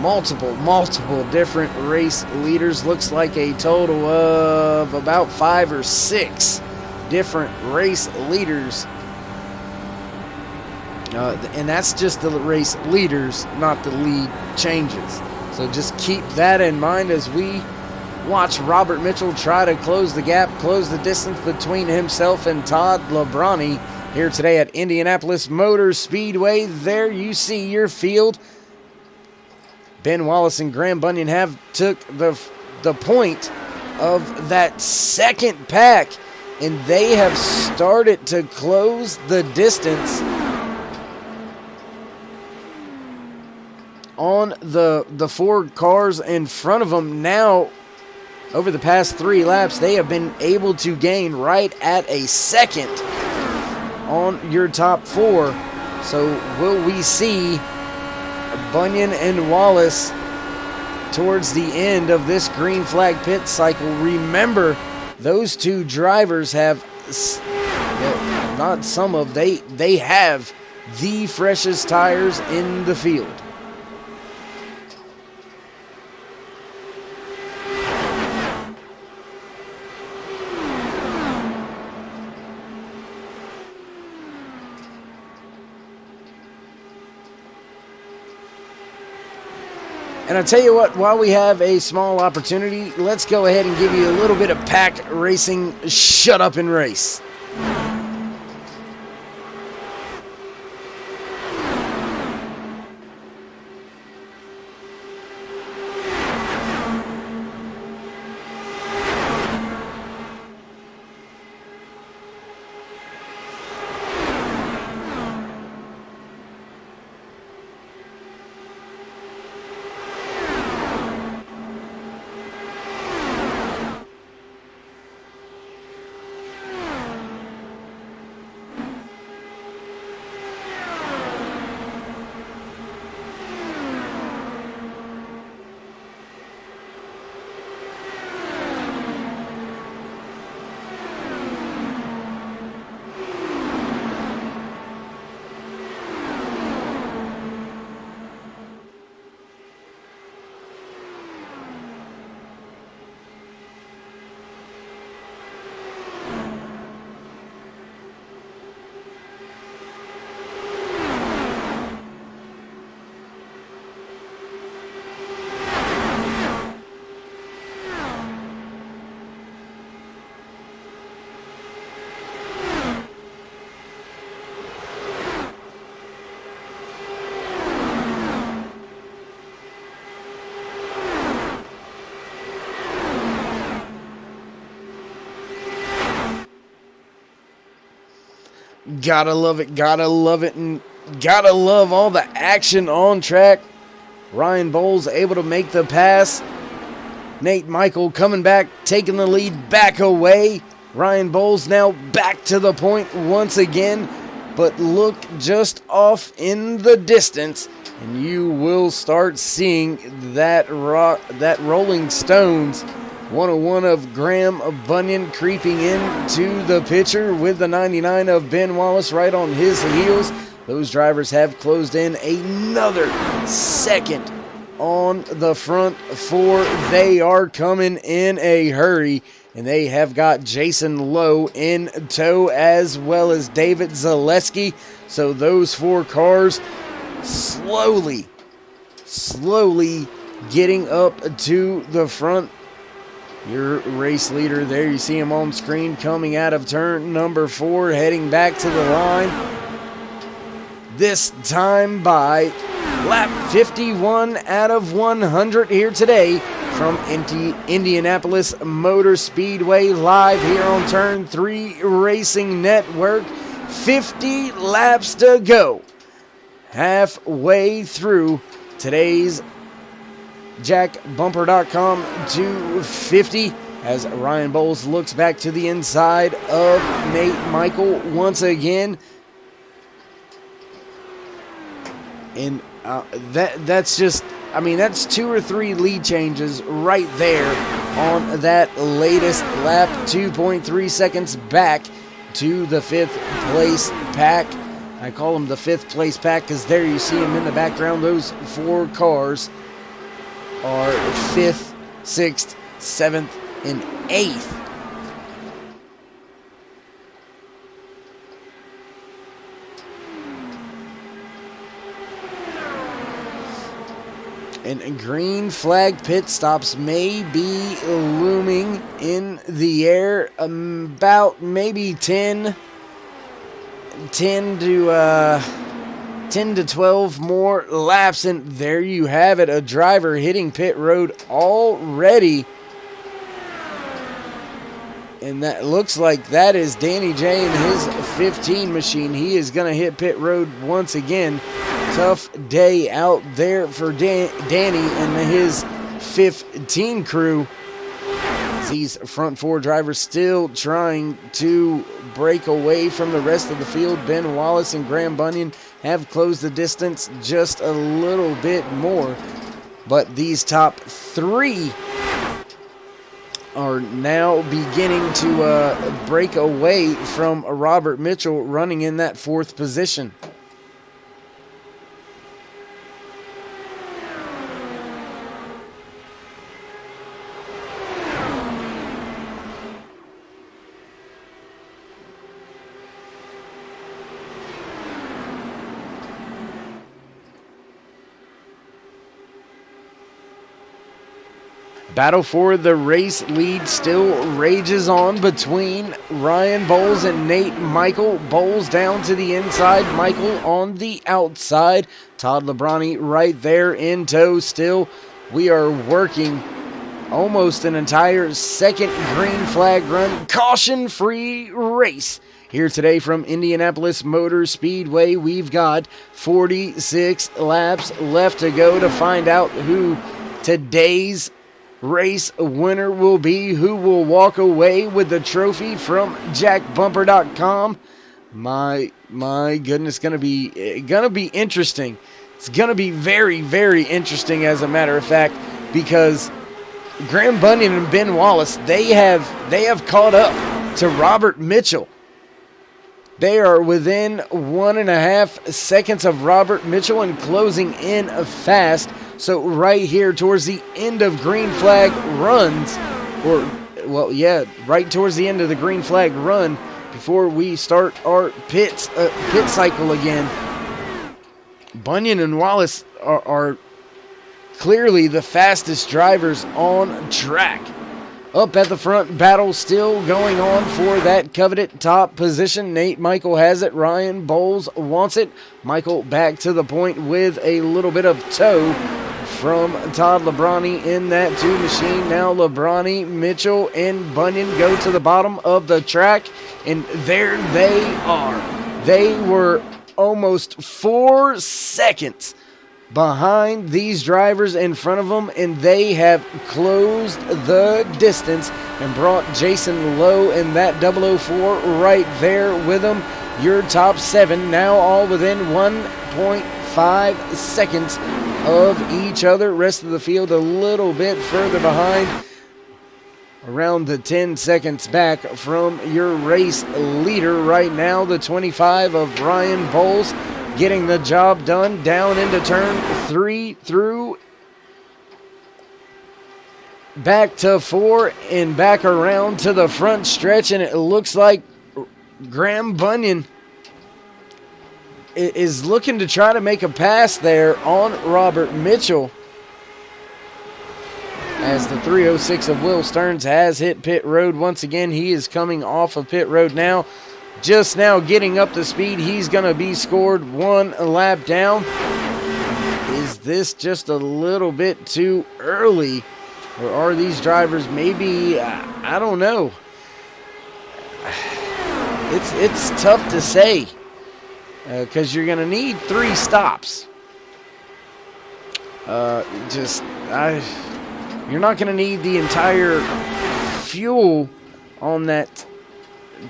Multiple different race leaders. Looks like a total of about 5 or 6 different race leaders. And that's just the race leaders, not the lead changes. So just keep that in mind as we watch Robert Mitchell try to close the gap, close the distance between himself and Todd Labrani here today at Indianapolis Motor Speedway. There you see your field. Ben Wallace and Graham Bunyan have took the point of that second pack, and they have started to close the distance on the 4 cars in front of them. Now, over the past 3 laps, they have been able to gain right at a second on your top 4. So will we see Bunyan and Wallace towards the end of this green flag pit cycle? Remember, those 2 drivers have, they have the freshest tires in the field. And I tell you what, while we have a small opportunity, let's go ahead and give you a little bit of pack racing shut up and race. Gotta love it, and gotta love all the action on track. Ryan Bowles able to make the pass. Nate Michael coming back, taking the lead back away. Ryan Bowles now back to the point once again, but look just off in the distance, and you will start seeing that Rolling Stones 101 of Graham Bunyan creeping into the picture with the 99 of Ben Wallace right on his heels. Those drivers have closed in another second on the front 4. They are coming in a hurry, and they have got Jason Lowe in tow as well as David Zaleski. So those 4 cars slowly getting up to the front. Your race leader there, you see him on screen coming out of turn number 4, heading back to the line. This time by lap 51 out of 100 here today from Indianapolis Motor Speedway, live here on Turn 3 Racing Network. 50 laps to go. Halfway through today's JackBumper.com 250 as Ryan Bowles looks back to the inside of Nate Michael once again. And that's just, I mean, that's 2 or 3 lead changes right there on that latest lap. 2.3 seconds back to the 5th place pack. I call them the 5th place pack because there you see them in the background. Those 4 cars are 5th, 6th, 7th, and 8th. And green flag pit stops may be looming in the air. About maybe 10 to 12 more laps, and there you have it, a driver hitting pit road already. And that looks like that is Danny J and his 15 machine. He is going to hit pit road once again. Tough day out there for Danny and his 15 crew. These front 4 drivers still trying to break away from the rest of the field. Ben Wallace and Graham Bunyan have closed the distance just a little bit more. But these top 3 are now beginning to break away from Robert Mitchell running in that 4th position. Battle for the race lead still rages on between Ryan Bowles and Nate Michael. Bowles down to the inside, Michael on the outside. Todd Lebrani right there in tow still. We are working almost an entire second green flag run, caution-free race. Here today from Indianapolis Motor Speedway, we've got 46 laps left to go to find out who today's race winner will be, who will walk away with the trophy from JackBumper.com. My goodness, gonna be interesting. It's gonna be very, very interesting, as a matter of fact, because Graham Bunyan and Ben Wallace, they have caught up to Robert Mitchell. They are within 1.5 seconds of Robert Mitchell and closing in fast. So right here towards the end of green flag runs, right towards the end of the green flag run, before we start our pit cycle again, Bunyan and Wallace are clearly the fastest drivers on track. Up at the front, battle still going on for that coveted top position. Nate Michael has it. Ryan Bowles wants it. Michael back to the point with a little bit of tow from Todd Lebrani in that 2 machine. Now Lebrani, Mitchell, and Bunyan go to the bottom of the track, and there they are. They were almost 4 seconds behind these drivers in front of them, and they have closed the distance and brought Jason Lowe in that 004 right there with them. Your top 7 now all within 1.5 seconds of each other. Rest of the field a little bit further behind, around the 10 seconds back from your race leader right now, the 25 of Ryan Bowles, getting the job done down into turn 3 through back to 4 and back around to the front stretch, and it looks like Graham Bunyan is looking to try to make a pass there on Robert Mitchell, as the 306 of Will Stearns has hit pit road once again. He is coming off of pit road now, just now getting up to speed. He's going to be scored 1 lap down. Is this just a little bit too early, or are these drivers maybe, I don't know. It's tough to say, because you're going to need 3 stops. You're not going to need the entire fuel on that,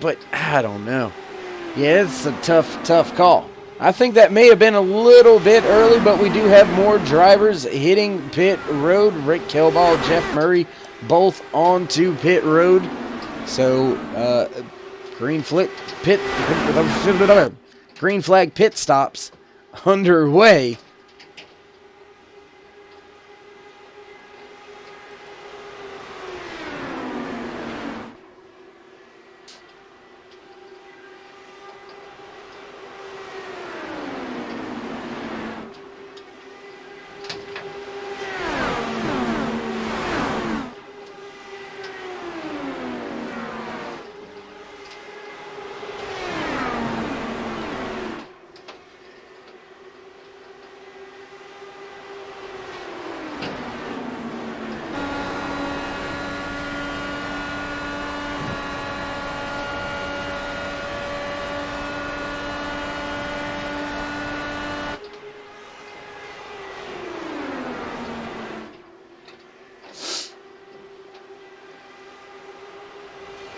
but I don't know. Yeah, it's a tough call. I think that may have been a little bit early, but we do have more drivers hitting pit road. Rick Kelball, Jeff Murray, both onto pit road. So, green flag pit stops underway.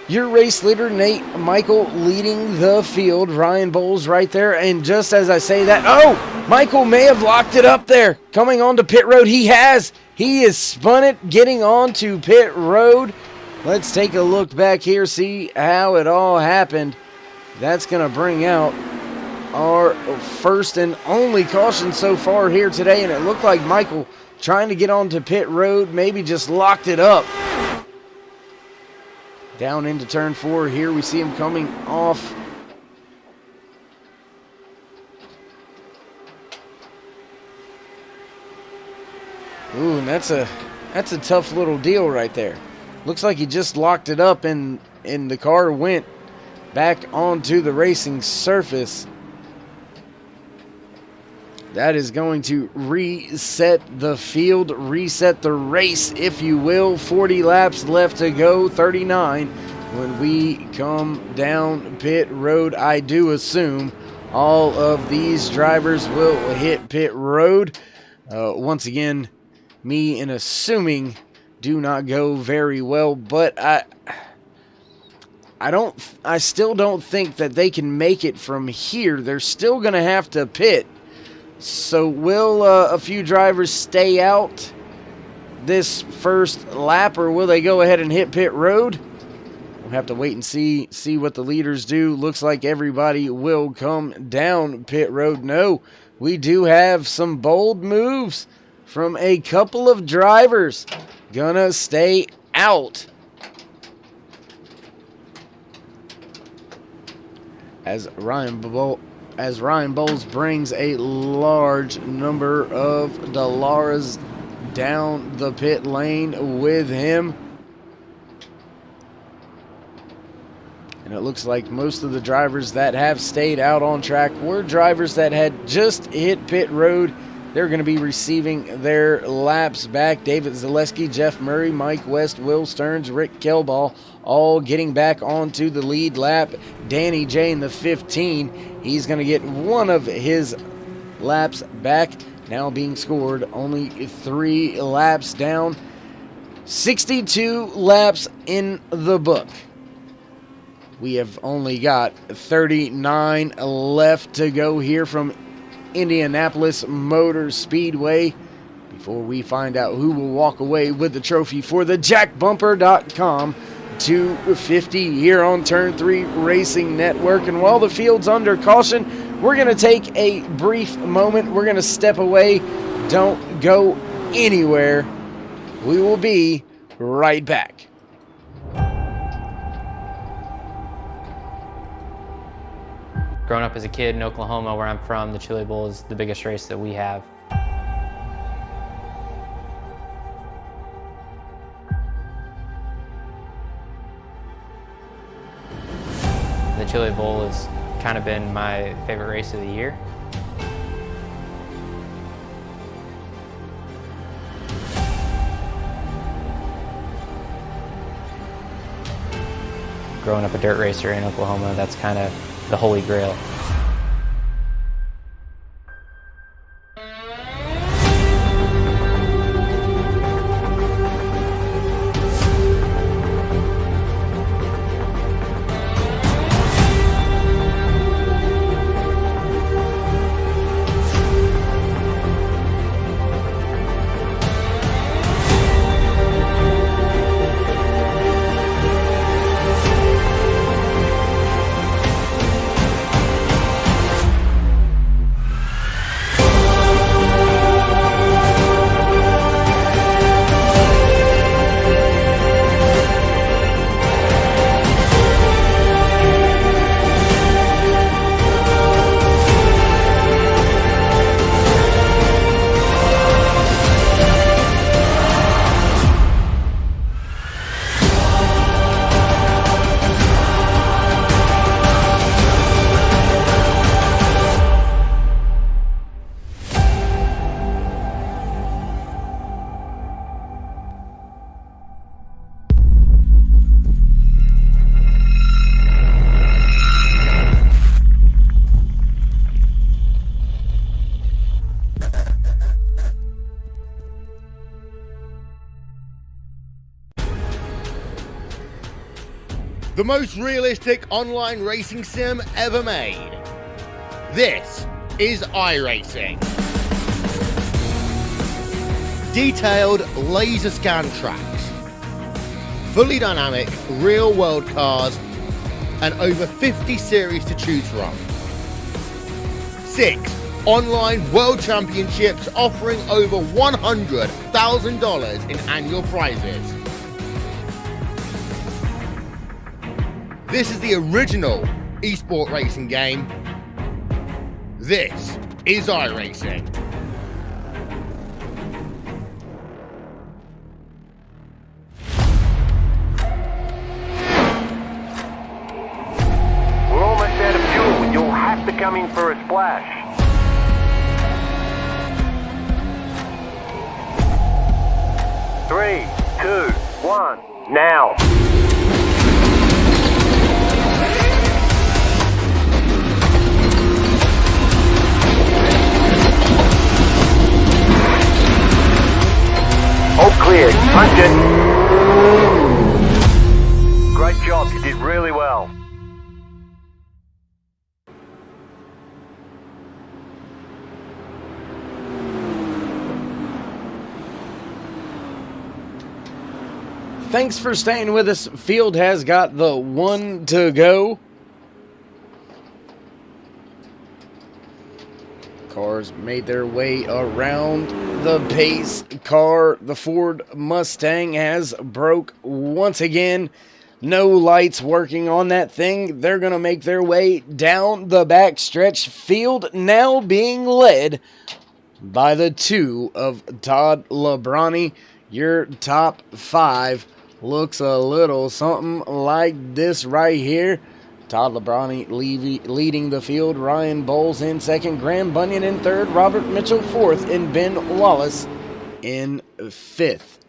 Your race leader, Nate Michael, leading the field. Ryan Bowles right there. And just as I say that, oh, Michael may have locked it up there. Coming onto pit road. He has. He has spun it, getting onto pit road. Let's take a look back here, see how it all happened. That's going to bring out our first and only caution so far here today. And it looked like Michael trying to get onto pit road, maybe just locked it up. Down into turn 4 here, we see him coming off. Ooh, and that's a tough little deal right there. Looks like he just locked it up, and the car went back onto the racing surface. That is going to reset the field, reset the race, if you will. 40 laps left to go, 39. When we come down pit road, I do assume all of these drivers will hit pit road. Once again, me and assuming do not go very well, but I still don't think that they can make it from here. They're still going to have to pit. So will a few drivers stay out this first lap, or will they go ahead and hit pit road? We'll have to wait and see what the leaders do. Looks like everybody will come down pit road. No, we do have some bold moves from a couple of drivers. Gonna stay out. As Ryan Bowles brings a large number of Dollars down the pit lane with him. And it looks like most of the drivers that have stayed out on track were drivers that had just hit pit road. They're going to be receiving their laps back. David Zaleski, Jeff Murray, Mike West, Will Stearns, Rick Kelball, all getting back onto the lead lap. Danny J in the 15, he's going to get one of his laps back. Now being scored, only 3 laps down. 62 laps in the book. We have only got 39 left to go here from Indianapolis Motor Speedway before we find out who will walk away with the trophy for the jackbumper.com 250 here on Turn 3 Racing Network. And while the field's under caution, we're going to take a brief moment. We're going to step away. Don't go anywhere. We will be right back. Growing up as a kid in Oklahoma, where I'm from, the Chili Bowl is the biggest race that we have. The Chili Bowl has kind of been my favorite race of the year. Growing up a dirt racer in Oklahoma, that's kind of the holy grail. The most realistic online racing sim ever made. This is iRacing. Detailed laser scan tracks, fully dynamic real world cars, and over 50 series to choose from. 6 online world championships offering over $100,000 in annual prizes. This is the original esport racing game. This is iRacing. We're almost out of fuel. You'll have to come in for a splash. Three, two, one, now. All clear. Punch it. Great job. You did really well. Thanks for staying with us. Field has got the 1 to go. Cars made their way around the pace car. The Ford Mustang has broke once again. No lights working on that thing. They're going to make their way down the back stretch. Field now being led by the 2 of Todd Labrani. Your top 5 looks a little something like this right here. Todd Labrani leading the field. Ryan Bowles in second. Graham Bunyan in third. Robert Mitchell fourth. And Ben Wallace in fifth.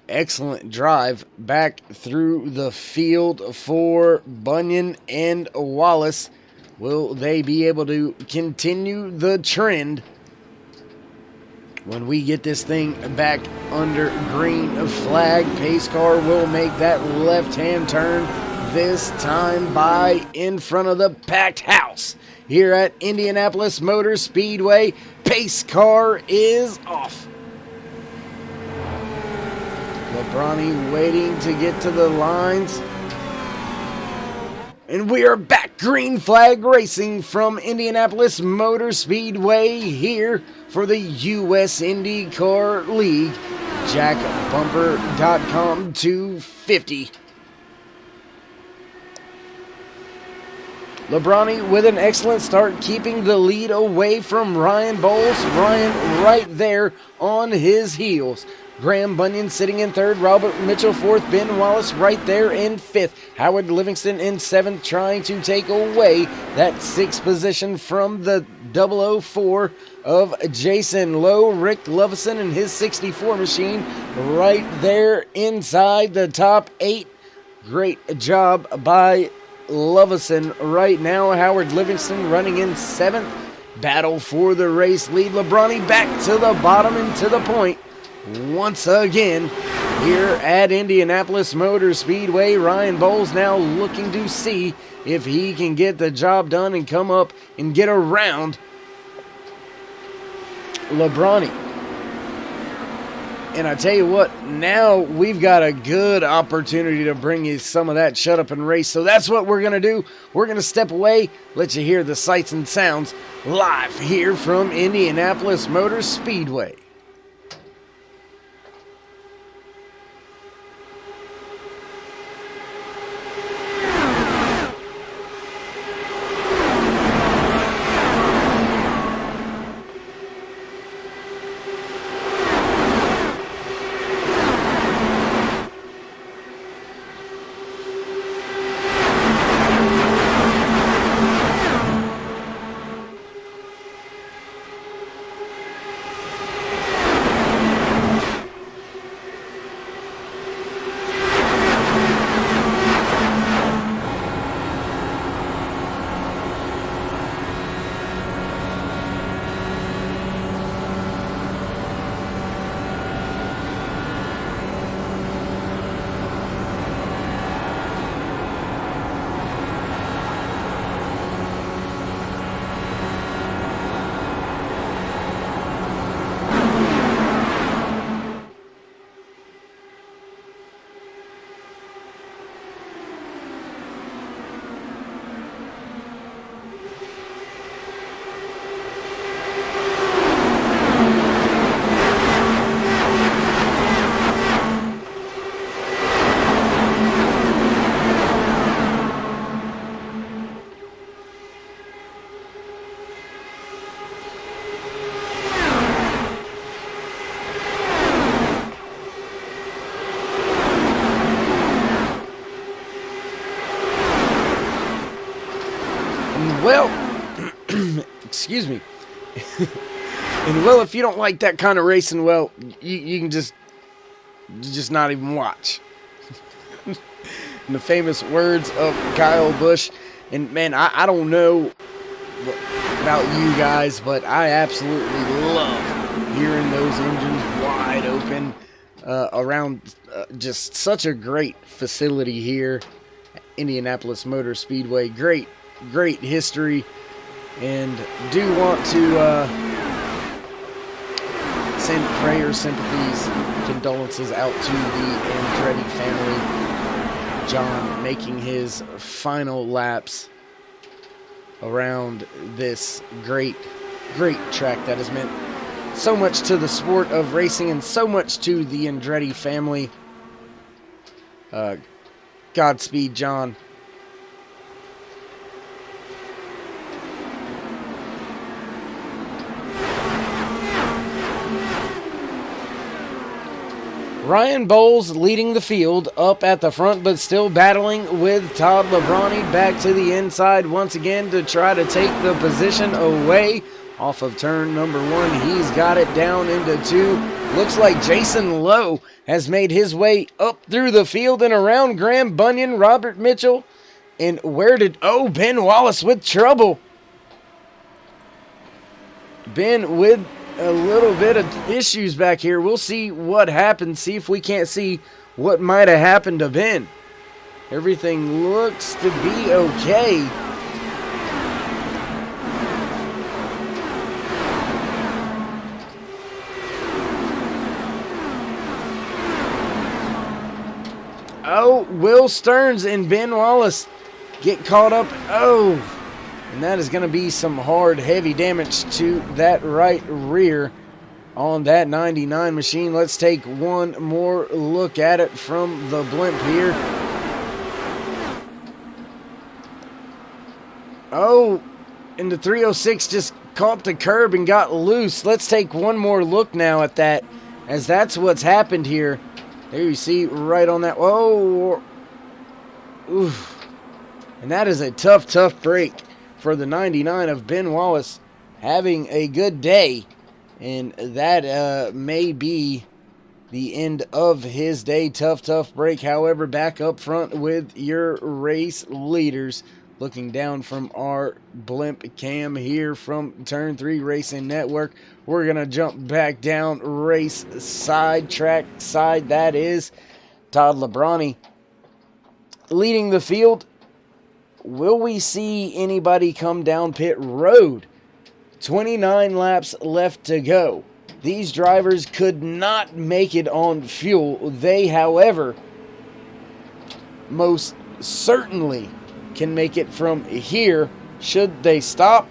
Excellent drive back through the field for Bunyan and Wallace. Will they be able to continue the trend when we get this thing back under green flag? Pace car will make that left-hand turn, this time by in front of the packed house here at Indianapolis Motor Speedway. Pace car is off. Labrani waiting to get to the lines. And we are back green flag racing from Indianapolis Motor Speedway here for the U.S. IndyCar League jackbumper.com 250. Lebrani with an excellent start, keeping the lead away from Ryan Bowles. Ryan right there on his heels. Graham Bunyan sitting in third, Robert Mitchell fourth, Ben Wallace right there in fifth. Howard Livingston in seventh, trying to take away that sixth position from the 004 of Jason Lowe. Rick Lovison and his 64 machine right there inside the top 8. Great job by Lovison right now. Howard Livingston running in seventh. Battle for the race lead. Lebrani back to the bottom and to the point once again here at Indianapolis Motor Speedway. Ryan Bowles now looking to see if he can get the job done and come up and get around Lebrani. And I tell you what, now we've got a good opportunity to bring you some of that shut up and race. So that's what we're going to do. We're going to step away, let you hear the sights and sounds live here from Indianapolis Motor Speedway. Well, excuse me. And well, if you don't like that kind of racing, well, you can just not even watch. In the famous words of Kyle Busch. And man, I don't know about you guys, but I absolutely love hearing those engines wide open around just such a great facility here, Indianapolis Motor Speedway. Great history, and do want to send prayers, sympathies, condolences out to the Andretti family. John making his final laps around this great track that has meant so much to the sport of racing and so much to the Andretti family. Godspeed, John. Ryan Bowles leading the field up at the front, but still battling with Todd Lebrani back to the inside once again to try to take the position away off of turn number 1. He's got it down into 2. Looks like Jason Lowe has made his way up through the field and around Graham Bunyan, Robert Mitchell, and Ben Wallace with trouble. Ben with a little bit of issues back here. We'll see what happens. See if we can't see what might have happened to Ben. Everything looks to be okay. Oh, Will Stearns and Ben Wallace get caught up. Oh, and that is going to be some hard, heavy damage to that right rear on that 99 machine. Let's take one more look at it from the blimp here. Oh, and the 306 just caught the curb and got loose. Let's take one more look now at that, as that's what's happened here. There you see right on that. Whoa. Oof. And that is a tough, tough break for the 99 of Ben Wallace, having a good day. And that may be the end of his day. Tough, tough break. However, back up front with your race leaders. Looking down from our blimp cam here from Turn 3 Racing Network. We're going to jump back down race side, track side. That is Todd Lebrani leading the field. Will we see anybody come down pit road? 29 laps left to go. These drivers could not make it on fuel. They, however, most certainly can make it from here should they stop.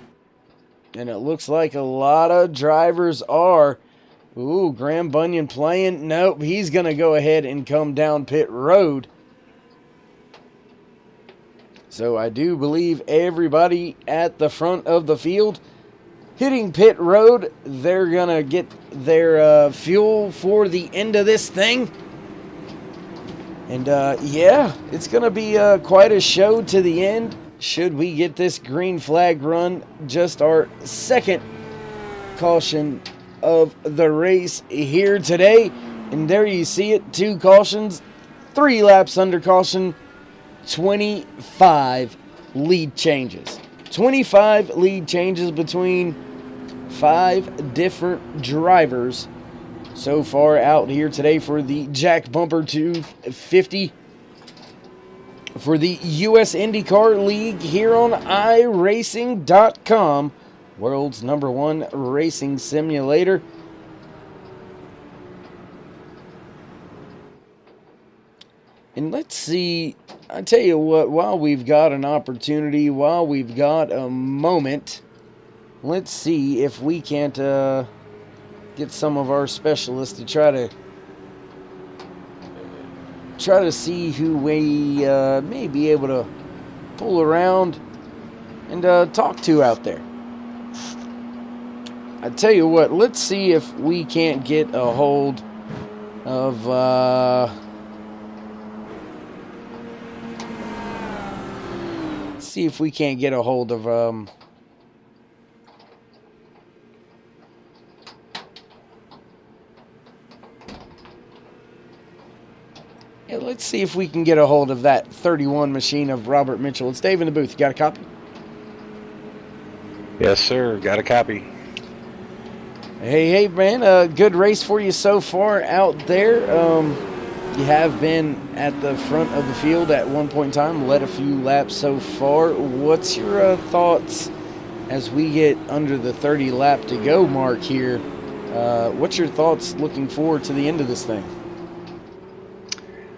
And it looks like a lot of drivers are. Ooh, Graham Bunyan playing. Nope, he's going to go ahead and come down pit road. So I do believe everybody at the front of the field hitting pit road. They're going to get their fuel for the end of this thing. And yeah, it's going to be quite a show to the end. Should we get this green flag run, just our second caution of the race here today. And there you see it, 2 cautions, 3 laps under caution, 25 lead changes. 25 lead changes between 5 different drivers so far out here today for the Jack Bumper 250 for the U.S. IndyCar League here on iRacing.com, world's #1 racing simulator. And let's see, I tell you what, while we've got an opportunity, while we've got a moment, let's see if we can't get some of our specialists to try to see who we may be able to pull around and talk to out there. I tell you what, let's see if we can't get a hold of yeah, let's see if we can get a hold of that 31 machine of Robert Mitchell. It's Dave in the booth. You got a copy? Yes, sir. Got a copy. Hey, man. Good race for you so far out there. You have been at the front of the field at one point in time, led a few laps so far. What's your thoughts as we get under the 30 lap to go mark here? What's your thoughts looking forward to the end of this thing?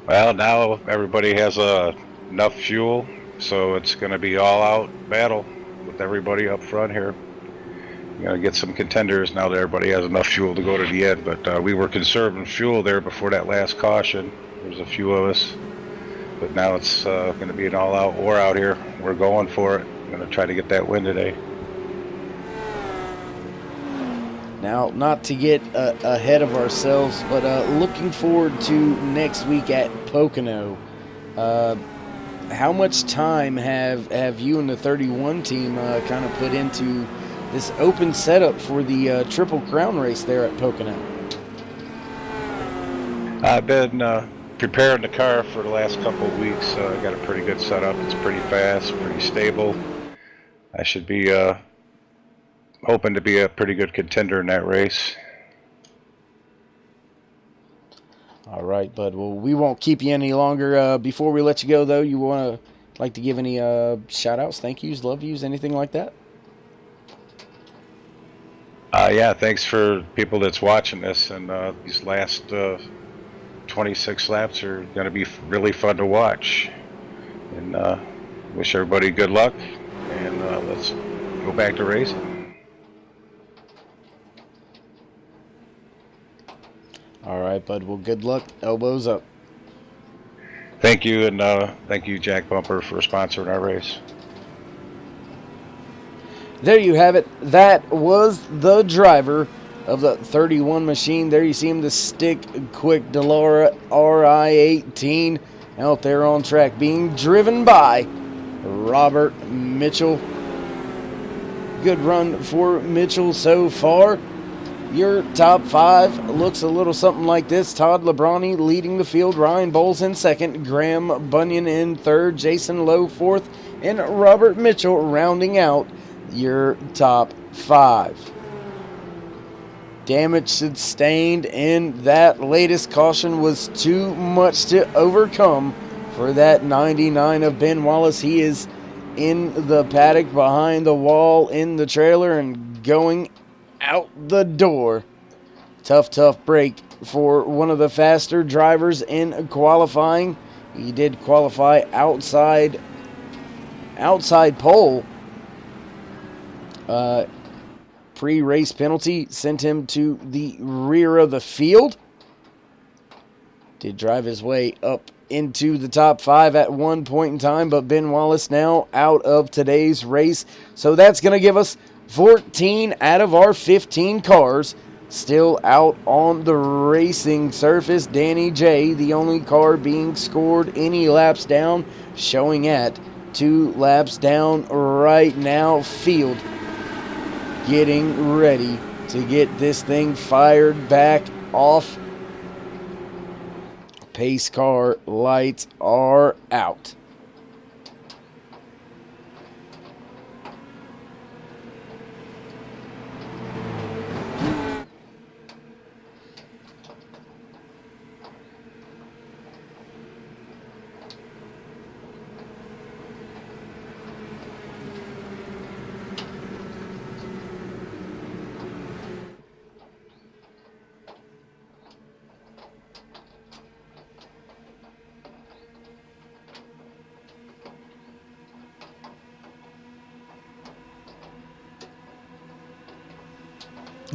Well, now everybody has enough fuel, so it's going to be all-out battle with everybody up front here. You're going to get some contenders now that everybody has enough fuel to go to the end, but we were conserving fuel there before that last caution. There's a few of us, but now it's going to be an all-out war out here. We're going for it. We're going to try to get that win today. Now, not to get ahead of ourselves, but looking forward to next week at Pocono. How much time have you and the 31 team kind of put into this open setup for the Triple Crown race there at Pocono? I've been preparing the car for the last couple of weeks. I got a pretty good setup. It's pretty fast, pretty stable. I should be hoping to be a pretty good contender in that race. All right, bud. Well, we won't keep you any longer. Before we let you go, though, you want to like to give any shout-outs, thank yous, love yous, anything like that? Yeah, thanks for people that's watching this, and these last 26 laps are going to be really fun to watch. And wish everybody good luck, and let's go back to racing. All right, bud. Well, good luck. Elbows up. Thank you, and thank you, Jack Bumper, for sponsoring our race. There you have it. That was the driver of the 31 machine. There you see him, the Stick Quick Delara RI-18 out there on track, being driven by Robert Mitchell. Good run for Mitchell so far. Your top 5 looks a little something like this. Todd Lebrani leading the field. Ryan Bowles in second. Graham Bunyan in third. Jason Lowe fourth. And Robert Mitchell rounding out your top 5. Damage sustained in that latest caution was too much to overcome for that 99 of Ben Wallace. He is in the paddock behind the wall in the trailer and going out the door. Tough break for one of the faster drivers in qualifying. He did qualify outside pole. Pre-race penalty sent him to the rear of the field. Did drive his way up into the top 5 at one point in time, but Ben Wallace now out of today's race. So that's going to give us 14 out of our 15 cars still out on the racing surface. Danny J, the only car being scored any laps down, showing at 2 laps down right now. Field getting ready to get this thing fired back off. Pace car lights are out.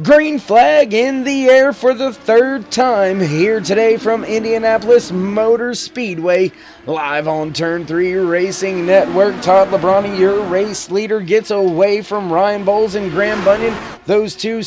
Green flag in the air for the 3rd time here today from Indianapolis Motor Speedway. Live on Turn 3 Racing Network. Todd Lebrani, your race leader, gets away from Ryan Bowles and Graham Bunyan. Those two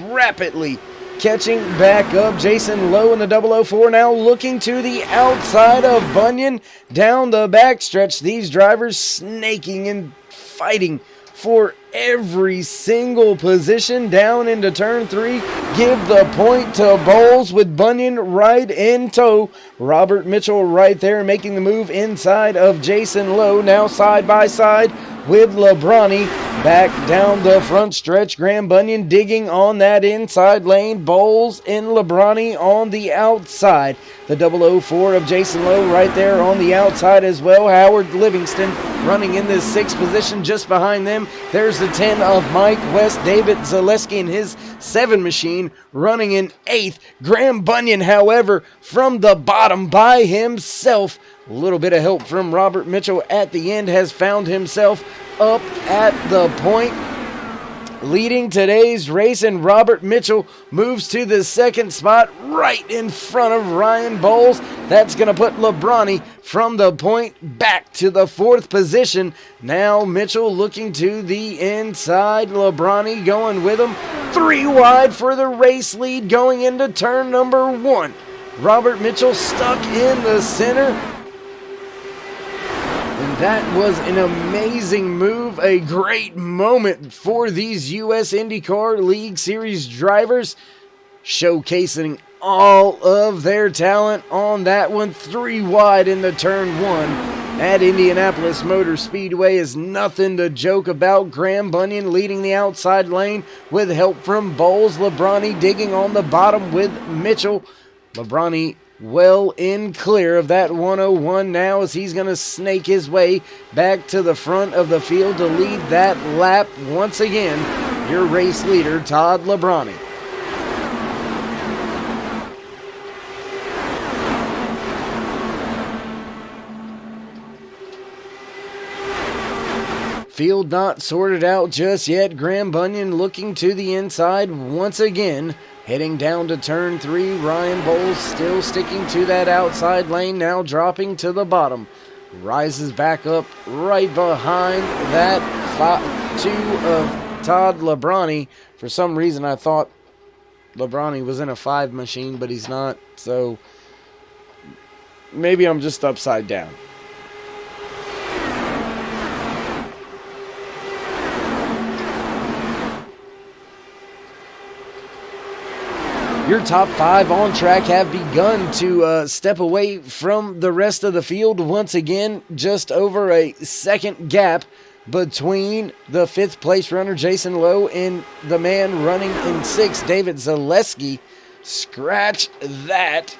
rapidly catching back up. Jason Lowe in the 004 now looking to the outside of Bunyan down the backstretch. These drivers snaking and fighting for every single position down into turn 3. Give the point to Bowles with Bunyan right in tow. Robert Mitchell right there making the move inside of Jason Lowe. Now side by side with Lebrani back down the front stretch. Graham Bunyan digging on that inside lane. Bowles and Lebrani on the outside. The 004 of Jason Lowe right there on the outside as well. Howard Livingston running in this 6th position just behind them. There's the 10 of Mike West. David Zaleski in his 7 machine running in 8th. Graham Bunyan, however, from the bottom by himself. A little bit of help from Robert Mitchell at the end, has found himself up at the point, leading today's race, and Robert Mitchell moves to the 2nd spot right in front of Ryan Bowles. That's going to put Lebrani from the point back to the 4th position. Now Mitchell looking to the inside. Lebrani going with him. 3 wide for the race lead going into turn number 1. Robert Mitchell stuck in the center. And that was an amazing move, a great moment for these U.S. IndyCar League Series drivers, showcasing all of their talent on that one. 3 wide in the turn 1 at Indianapolis Motor Speedway is nothing to joke about. Graham Bunyan leading the outside lane with help from Bowles. Lebrani digging on the bottom with Mitchell. Lebrani well in clear of that 101 now, as he's going to snake his way back to the front of the field to lead that lap once again. Your race leader, Todd Lebrani. Field not sorted out just yet. Graham Bunyan looking to the inside once again Heading down to turn 3, Ryan Bowles still sticking to that outside lane, now dropping to the bottom. Rises back up right behind that 2 of Todd Lebrani. For some reason, I thought Lebrani was in a 5 machine, but he's not. So maybe I'm just upside down. Your top 5 on track have begun to step away from the rest of the field. Once again, just over a second gap between the 5th place runner, Jason Lowe, and the man running in 6th, David Zaleski. Scratch that,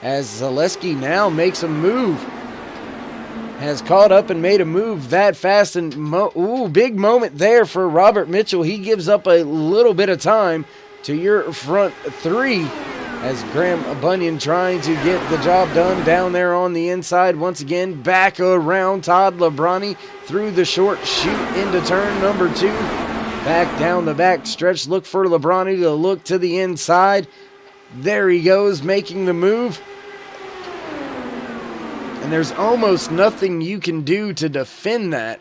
as Zaleski now makes a move. Has caught up and made a move that fast. And big moment there for Robert Mitchell. He gives up a little bit of time to your front 3, as Graham Bunyan trying to get the job done down there on the inside. Once again, back around Todd Lebrani through the short chute into turn number 2. Back down the back stretch. Look for Lebrani to look to the inside. There he goes, making the move. And there's almost nothing you can do to defend that.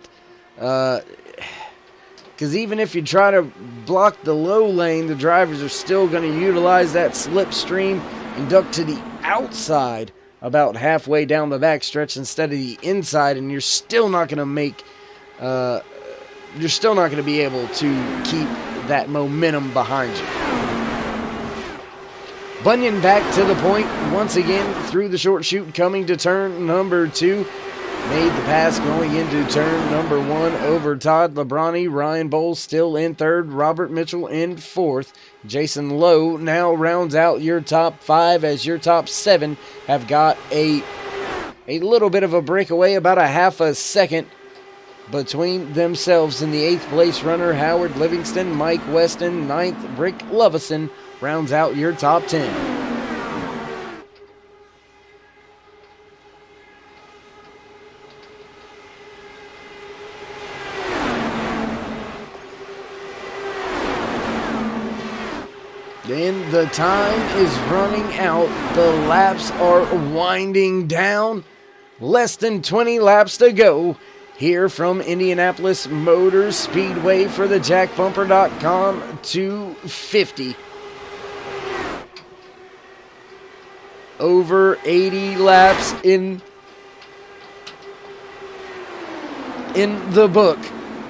Because even if you try to block the low lane, the drivers are still going to utilize that slipstream and duck to the outside about halfway down the back stretch instead of the inside, and you're still not going to make, you're still not going to be able to keep that momentum behind you. Bunyan back to the point once again through the short chute, coming to turn number 2. Made the pass going into turn number 1 over Todd Lebrani. Ryan Bowles still in 3rd. Robert Mitchell in 4th. Jason Lowe now rounds out your top 5, as your top 7 have got a little bit of a breakaway, about a half a second between themselves and the 8th place runner, Howard Livingston. Mike Weston, 9th. Rick Lovison rounds out your top 10. Then the time is running out. The laps are winding down. Less than 20 laps to go here from Indianapolis Motor Speedway for the JackBumper.com 250. Over 80 laps in the book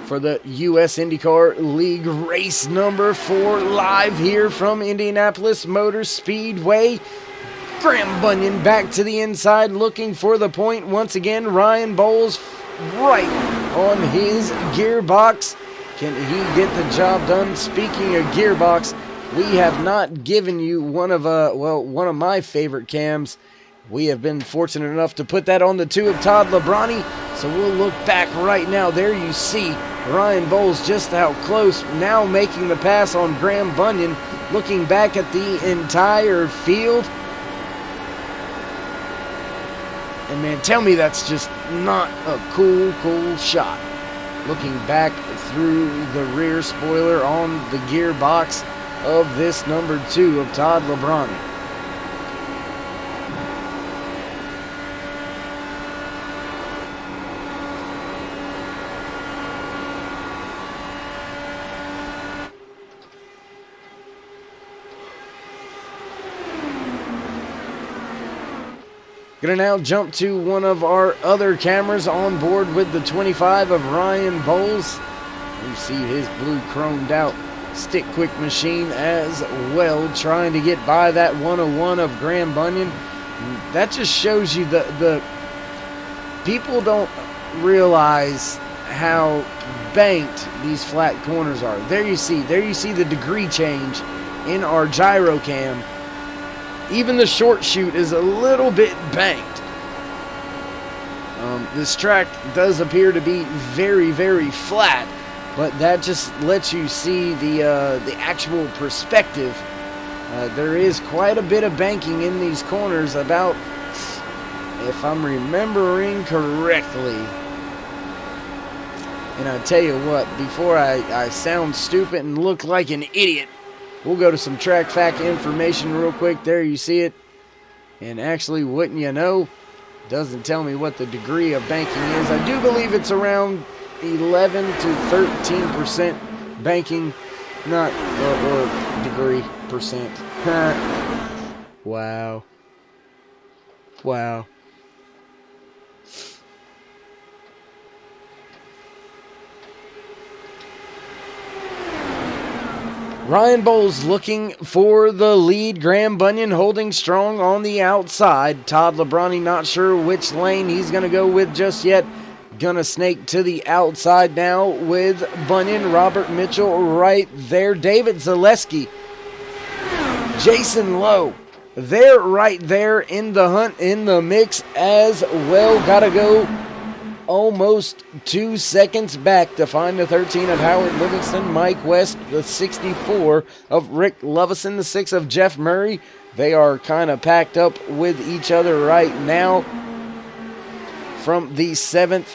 for the U.S. IndyCar League race number 4, live here from Indianapolis Motor Speedway. Graham Bunyan back to the inside, looking for the point once again. Ryan Bowles right on his gearbox. Can he get the job done? Speaking of gearbox, we have not given you one of my favorite cams. We have been fortunate enough to put that on the 2 of Todd Lebrani. So we'll look back right now. There you see Ryan Bowles just how close, now making the pass on Graham Bunyan, looking back at the entire field. And man, tell me that's just not a cool shot. Looking back through the rear spoiler on the gearbox of this number 2 of Todd Lebrani. Gonna now jump to one of our other cameras on board with the 25 of Ryan Bowles. You see his blue chromed out stick quick machine as well, trying to get by that 101 of Graham Bunyan. That just shows you the people don't realize how banked these flat corners are. There you see the degree change in our gyro cam. Even the short chute is a little bit banked. This track does appear to be very, very flat, but that just lets you see the actual perspective. There is quite a bit of banking in these corners, about, if I'm remembering correctly. And I tell you what, before I sound stupid and look like an idiot, We'll go to some track fact information real quick. There you see it. And actually, wouldn't you know, doesn't tell me what the degree of banking is. I do believe it's around 11 to 13% banking, not or degree percent. Wow. Wow. Ryan Bowles looking for the lead. Graham Bunyan holding strong on the outside. Todd Lebrani not sure which lane he's going to go with just yet. Gonna snake to the outside now with Bunyan. Robert Mitchell right there. David Zaleski. Jason Lowe. They're right there in the hunt, in the mix as well. Gotta go almost 2 seconds back to find the 13 of Howard Livingston, Mike West, the 64 of Rick Lovison, the 6 of Jeff Murray. They are kind of packed up with each other right now. From the 7th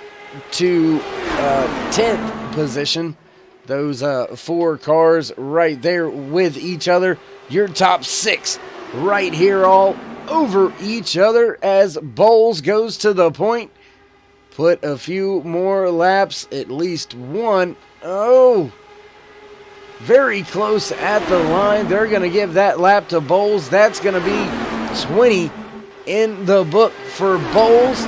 to 10th position, those 4 cars right there with each other. Your top 6 right here all over each other as Bowles goes to the point. Put a few more laps, at least one. Oh, very close at the line. They're going to give that lap to Bowles. That's going to be 20 in the book for Bowles.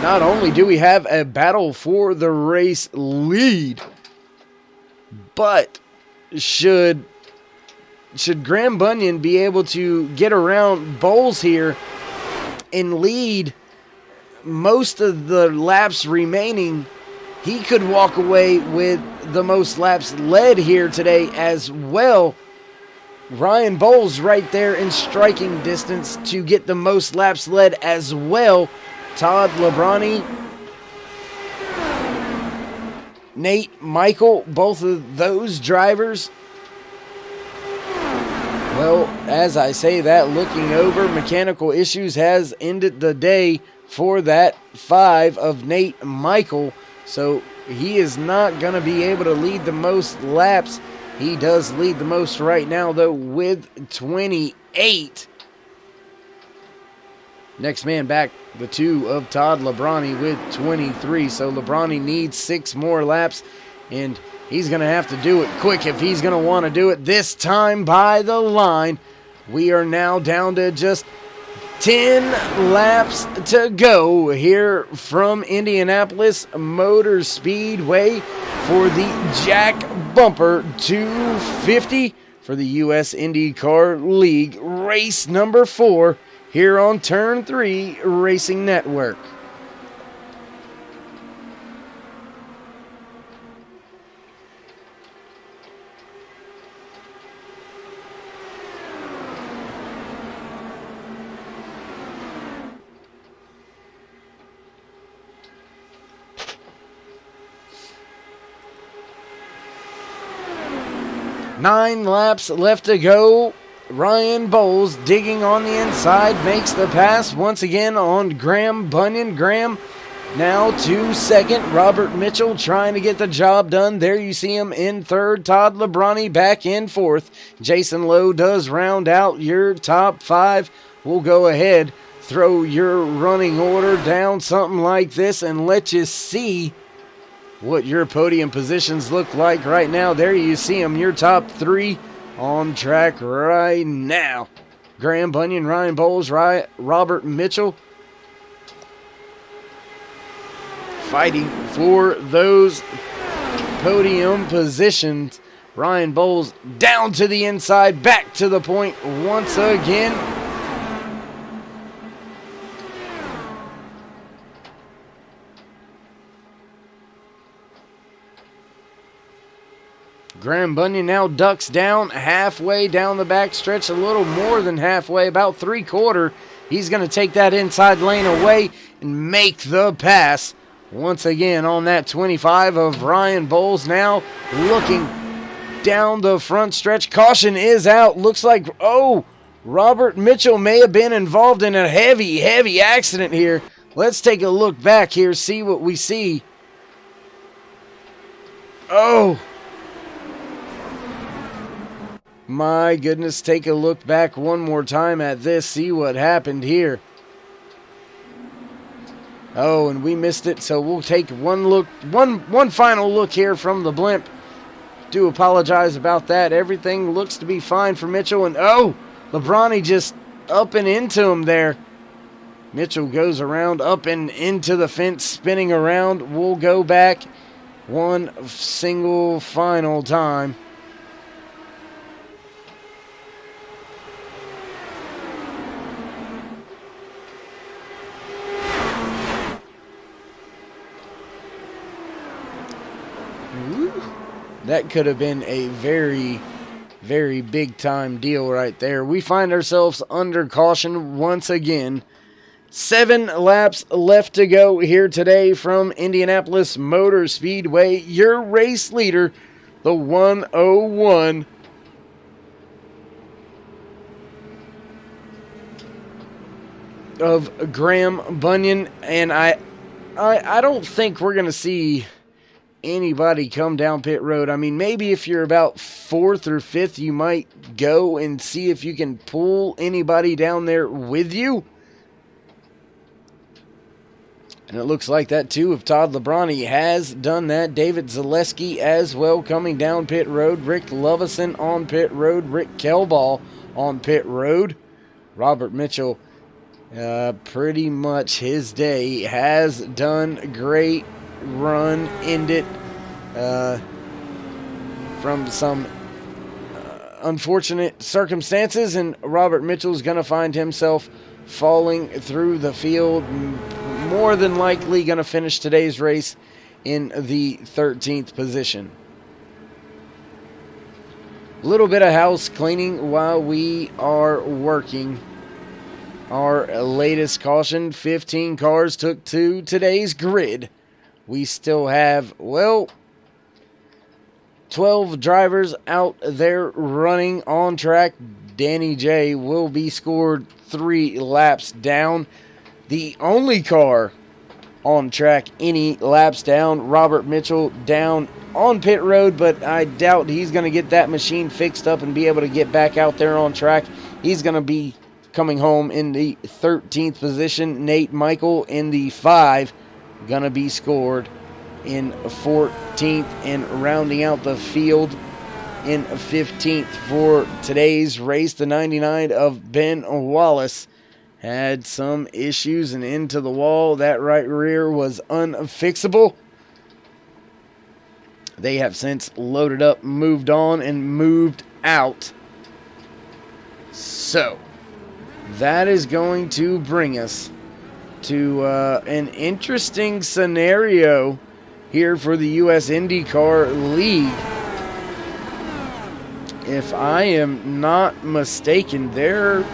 Not only do we have a battle for the race lead, but should Graham Bunyan be able to get around Bowles here and lead most of the laps remaining, he could walk away with the most laps led here today as well. Ryan Bowles right there in striking distance to get the most laps led as well. Todd Lebrani, Nate Michael, both of those drivers. Well, as I say that, looking over, mechanical issues has ended the day for that 5 of Nate Michael. So he is not going to be able to lead the most laps. He does lead the most right now, though, with 28. Next man back, the 2 of Todd Lebrani with 23. So Lebrani needs 6 more laps, and he's going to have to do it quick if he's going to want to do it this time by the line. We are now down to just 10 laps to go here from Indianapolis Motor Speedway for the Jack Bumper 250 for the U.S. IndyCar League. Race number 4 here on Turn 3 Racing Network. Nine laps left to go. Ryan Bowles digging on the inside, makes the pass once again on Graham Bunyan. Graham now to second. Robert Mitchell trying to get the job done. There you see him in third. Todd Lebrani back in fourth. Jason Lowe does round out your top 5. We'll go ahead, throw your running order down something like this and let you see what your podium positions look like right now. There you see them, your top 3 on track right now. Graham Bunyan, Ryan Bowles, Robert Mitchell fighting for those podium positions. Ryan Bowles down to the inside, back to the point once again. Graham Bunyan now ducks down halfway down the back stretch, a little more than halfway, about 3/4. He's going to take that inside lane away and make the pass once again on that 25 of Ryan Bowles. Now looking down the front stretch. Caution is out. Looks like, Robert Mitchell may have been involved in a heavy accident here. Let's take a look back here, see what we see. My goodness, take a look back one more time at this. See what happened here. Oh, and we missed it, so we'll take one final look here from the blimp. Do apologize about that. Everything looks to be fine for Mitchell, and oh, Lebrani just up and into him there. Mitchell goes around, up and into the fence, spinning around. We'll go back one single final time. That could have been a very, very big time deal right there. We find ourselves under caution once again. 7 laps left to go here today from Indianapolis Motor Speedway. Your race leader, the 101. Of Graham Bunyan. And I don't think we're going to see anybody come down pit road. I mean, maybe if you're about 4th or 5th, you might go and see if you can pull anybody down there with you. And it looks like that too, if Todd Lebrani has done that. David Zaleski as well coming down pit road. Rick Lovison on pit road. Rick Kelball on pit road. Robert Mitchell, pretty much his day has done great. Run ended from some unfortunate circumstances, and Robert Mitchell's going to find himself falling through the field, more than likely going to finish today's race in the 13th position. A little bit of house cleaning while we are working. Our latest caution, 15 cars took to today's grid. We still have, well, 12 drivers out there running on track. Danny J will be scored 3 laps down. The only car on track any laps down. Robert Mitchell down on pit road, but I doubt he's going to get that machine fixed up and be able to get back out there on track. He's going to be coming home in the 13th position. Nate Michael in the 5. Going to be scored in 14th, and rounding out the field in 15th for today's race. The 99 of Ben Wallace had some issues and into the wall. That right rear was unfixable. They have since loaded up, moved on, and moved out. So, that is going to bring us to an interesting scenario here for the U.S. IndyCar League. If I am not mistaken, there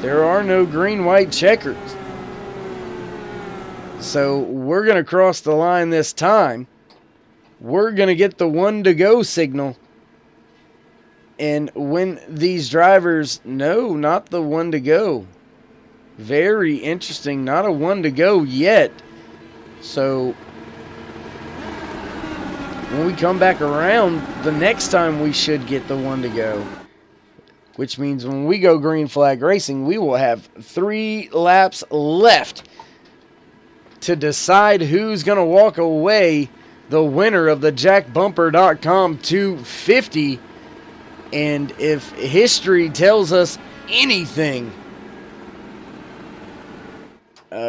are no green-white checkers. So we're going to cross the line this time. We're going to get the 1 to go signal. And when these drivers, no, not the 1 to go. Very interesting. Not a 1 to go yet. So when we come back around, the next time we should get the 1 to go. Which means when we go green flag racing, we will have 3 laps left to decide who's going to walk away the winner of the JackBumper.com 250. And if history tells us anything,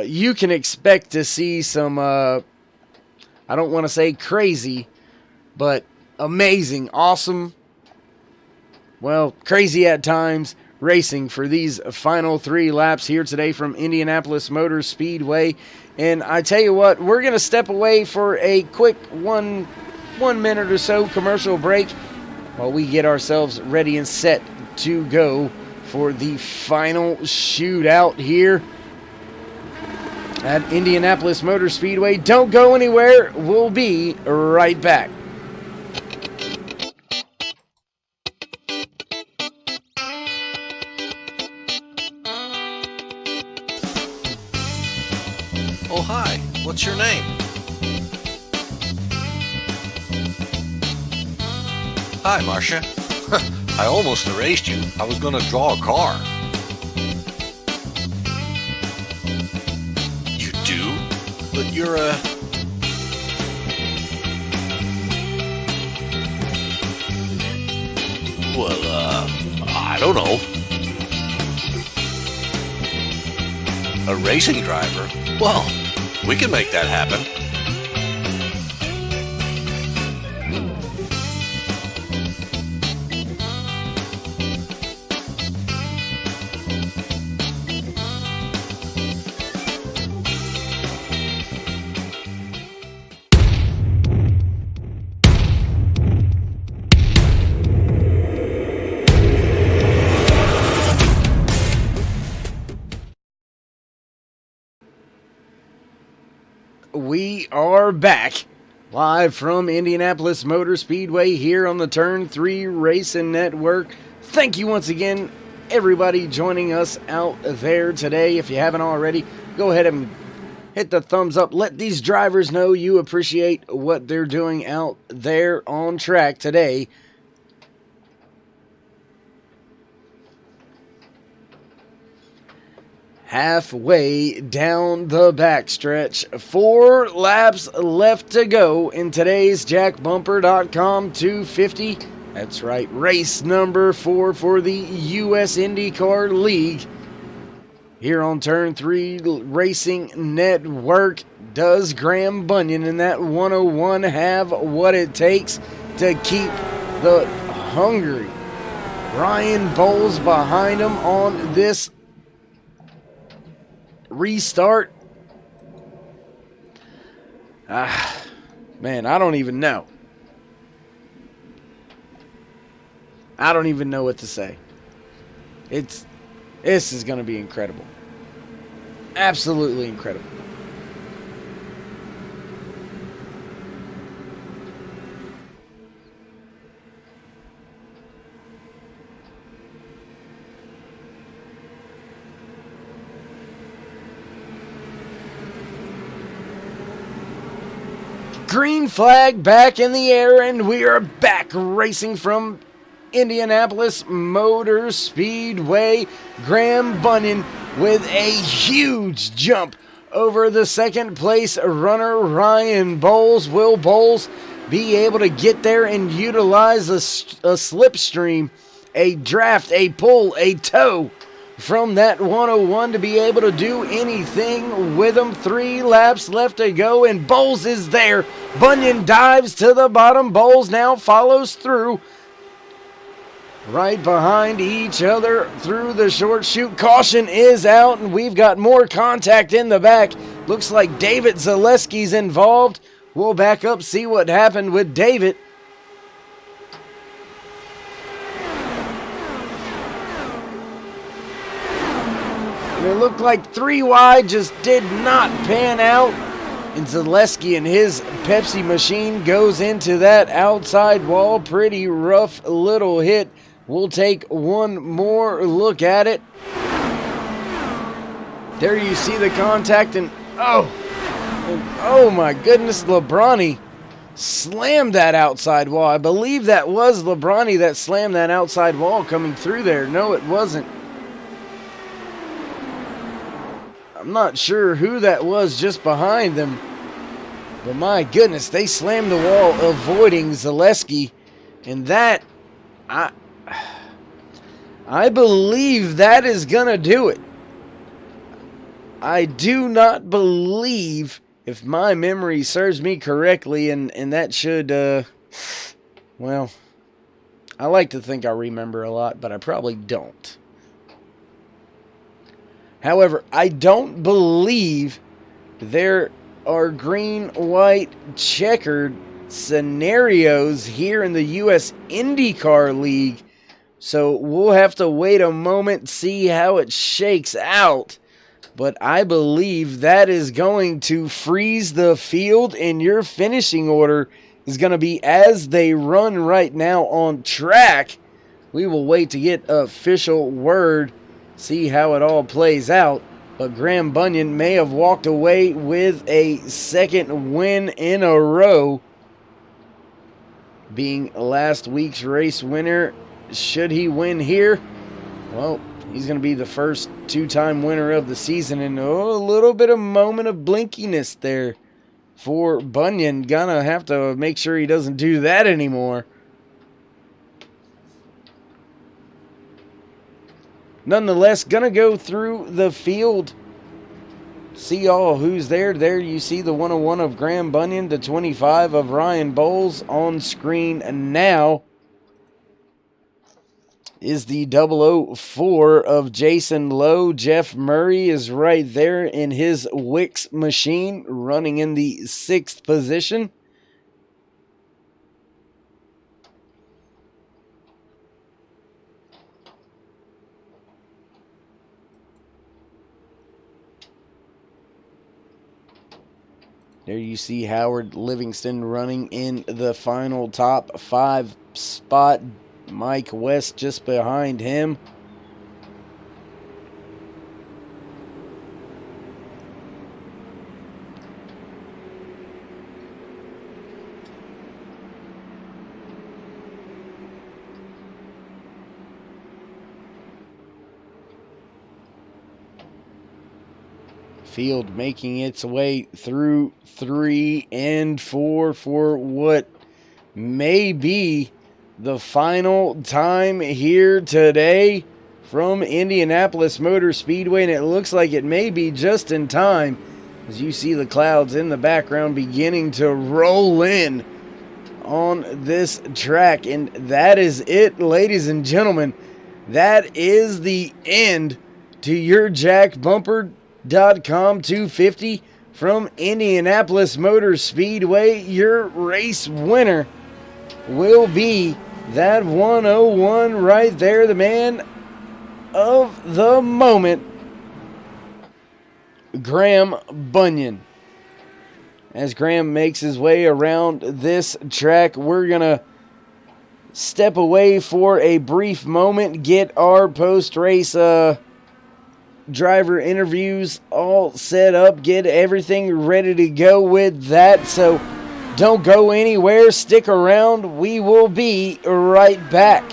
you can expect to see some, I don't want to say crazy, but amazing, awesome, well, crazy at times, racing for these final 3 laps here today from Indianapolis Motor Speedway. And I tell you what, we're going to step away for a quick one minute or so commercial break while we get ourselves ready and set to go for the final shootout here at Indianapolis Motor Speedway. Don't go anywhere. We'll be right back. Oh, hi. What's your name? Hi, Marcia. I almost erased you. I was gonna draw a car. You do? But you're a... Well, I don't know. A racing driver? Well, we can make that happen. We are back live from Indianapolis Motor Speedway here on the Turn 3 Racing Network. Thank you once again, everybody joining us out there today. If you haven't already, go ahead and hit the thumbs up. Let these drivers know you appreciate what they're doing out there on track today. Halfway down the backstretch, 4 laps left to go in today's jackbumper.com 250. That's right, race number 4 for the US IndyCar League. Here on Turn 3 Racing Network, does Graham Bunyan in that 101 have what it takes to keep the hungry Ryan Bowles behind him on this restart? Man, I don't even know. I don't even know what to say. This is going to be incredible. Absolutely incredible. Green flag back in the air, and we are back racing from Indianapolis Motor Speedway. Graham Bunyan with a huge jump over the second place runner Ryan Bowles. Will Bowles be able to get there and utilize a slipstream, a draft, a pull, a tow from that 101 to be able to do anything with him? 3 laps left to go, and Bowles is there. Bunyan dives to the bottom. Bowles now follows through. Right behind each other through the short chute. Caution is out, and we've got more contact in the back. Looks like David Zaleski's involved. We'll back up, see what happened with David. It looked like 3 wide just did not pan out. And Zaleski and his Pepsi machine goes into that outside wall. Pretty rough little hit. We'll take one more look at it. There you see the contact, and oh my goodness, Lebrani slammed that outside wall. I believe that was Lebrani that slammed that outside wall coming through there. No, it wasn't. I'm not sure who that was just behind them. But my goodness, they slammed the wall avoiding Zaleski. And that, I believe that is going to do it. I do not believe, if my memory serves me correctly, and that should, well, I like to think I remember a lot, but I probably don't. However, I don't believe there are green-white checkered scenarios here in the US IndyCar League. So we'll have to wait a moment, see how it shakes out. But I believe that is going to freeze the field, and your finishing order is going to be as they run right now on track. We will wait to get official word, see how it all plays out. But Graham Bunyan may have walked away with a second win in a row, being last week's race winner should he win here, well, he's going to be the first two-time winner of the season. And a little bit of moment of blinkiness there for Bunyan. Gonna have to make sure he doesn't do that anymore. Nonetheless, gonna go through the field. See all who's there. There you see the 101 of Graham Bunyan, the 25 of Ryan Bowles on screen now. Is the 004 of Jason Lowe. Jeff Murray is right there in his Wix machine, running in the 6th position. There you see Howard Livingston running in the final top 5 spot. Mike West just behind him. Field making its way through 3 and 4 for what may be the final time here today from Indianapolis Motor Speedway, and it looks like it may be just in time as you see the clouds in the background beginning to roll in on this track. And that is it, ladies and gentlemen. That is the end to your Jack Bumper .com 250 from Indianapolis Motor Speedway. Your race winner will be that 101 right there, the man of the moment, Graham Bunyan. As Graham makes his way around this track, we're gonna step away for a brief moment, get our post-race driver interviews all set up, get everything ready to go with that. So don't go anywhere, stick around, we will be right back.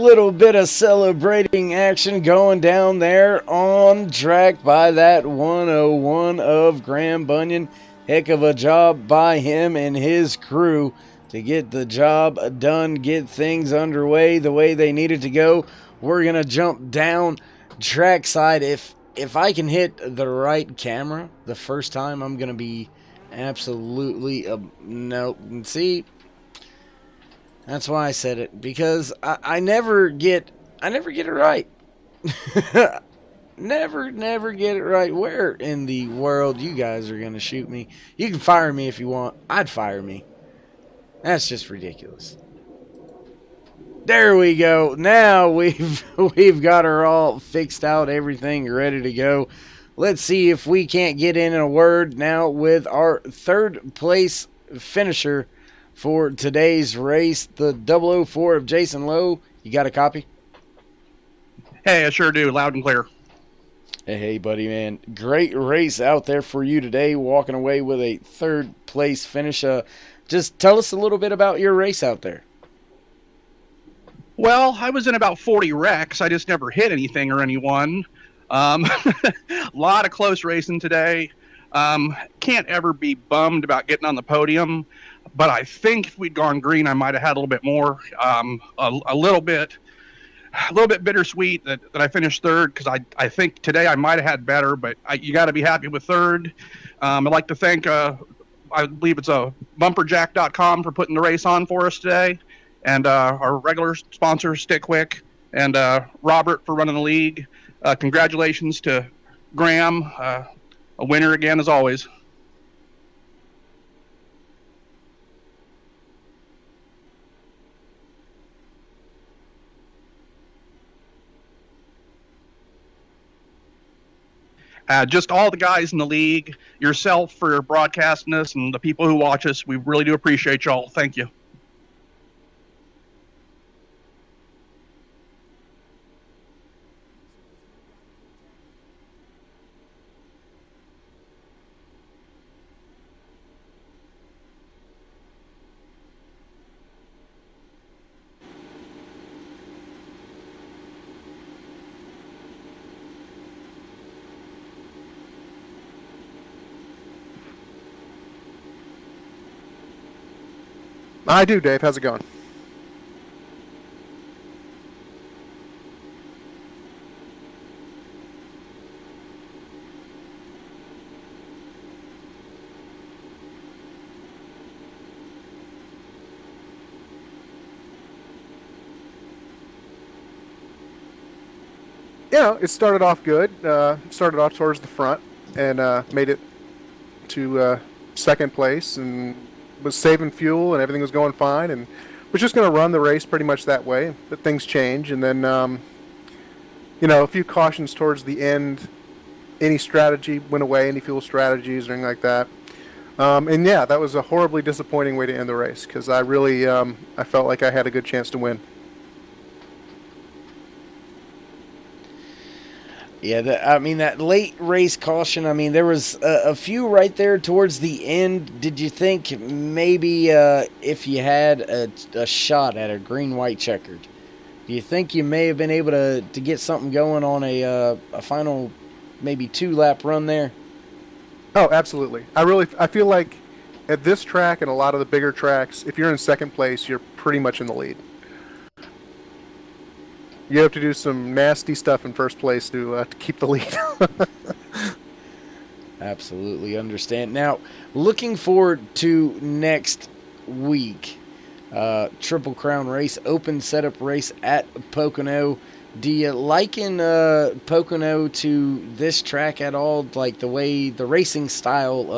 little bit of celebrating action going down there on track by that 101 of Graham Bunyan. Heck of a job by him and his crew to get the job done, get things underway the way they needed to go. We're going to jump down trackside. If I can hit the right camera the first time, I'm going to be absolutely no. See, that's why I said it, because I never get it right. never get it right. Where in the world you guys are going to shoot me? You can fire me if you want. I'd fire me. That's just ridiculous. There we go. Now we've got her all fixed out, everything ready to go. Let's see if we can't get in a word now with our third place finisher for today's race, the 004 of Jason Lowe. You got a copy? Hey, I sure do. Loud and clear. Hey, buddy, man. Great race out there for you today, walking away with a third place finish. Just tell us a little bit about your race out there. Well, I was in about 40 wrecks. I just never hit anything or anyone. A lot of close racing today. Can't ever be bummed about getting on the podium, but I think if we'd gone green, I might have had a little bit more. A little bit bittersweet that I finished third, because I think today I might have had better, but you got to be happy with third. I'd like to thank, I believe it's bumperjack.com for putting the race on for us today, and our regular sponsor, Stickwick, and Robert for running the league. Congratulations to Graham, a winner again as always. Just all the guys in the league, yourself for broadcasting us, and the people who watch us. We really do appreciate y'all. Thank you. I do, Dave. How's it going? It started off good. Started off towards the front and made it to second place and was saving fuel and everything was going fine and was just going to run the race pretty much that way. But things change, and then a few cautions towards the end. Any strategy went away, any fuel strategies or anything like that. And yeah, that was a horribly disappointing way to end the race, because I really I felt like I had a good chance to win. Yeah, that late race caution, there was a few right there towards the end. Did you think maybe if you had a shot at a green-white checkered, do you think you may have been able to get something going on a final maybe 2-lap run there? Oh, absolutely. I feel like at this track and a lot of the bigger tracks, if you're in second place, you're pretty much in the lead. You have to do some nasty stuff in first place to keep the lead. Absolutely understand. Now, looking forward to next week, Triple Crown race, open setup race at Pocono. Do you liken Pocono to this track at all? Like the way, the racing style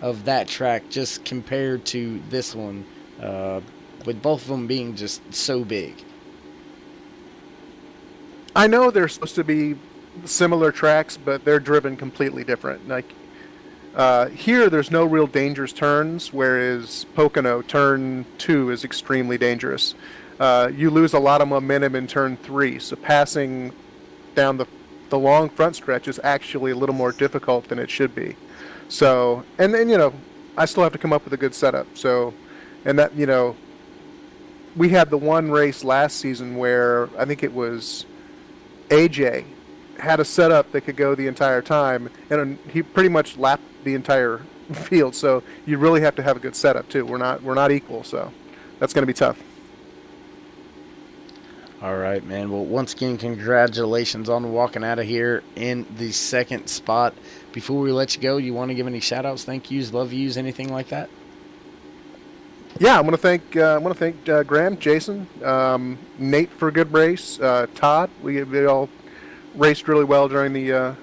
of that track just compared to this one, with both of them being just so big? I know they're supposed to be similar tracks, but they're driven completely different. Like here, there's no real dangerous turns, whereas Pocono, turn 2 is extremely dangerous. You lose a lot of momentum in turn 3, so passing down the long front stretch is actually a little more difficult than it should be. So, and then, I still have to come up with a good setup. So, and that, we had the one race last season where I think it was AJ had a setup that could go the entire time, and he pretty much lapped the entire field. So you really have to have a good setup too. We're not equal, so that's going to be tough. All right, man. Well, once again, congratulations on walking out of here in the second spot. Before we let you go, you want to give any shout-outs, thank yous, love yous, anything like that? Yeah, I want to thank Graham, Jason, Nate for a good race, Todd. We all raced really well during the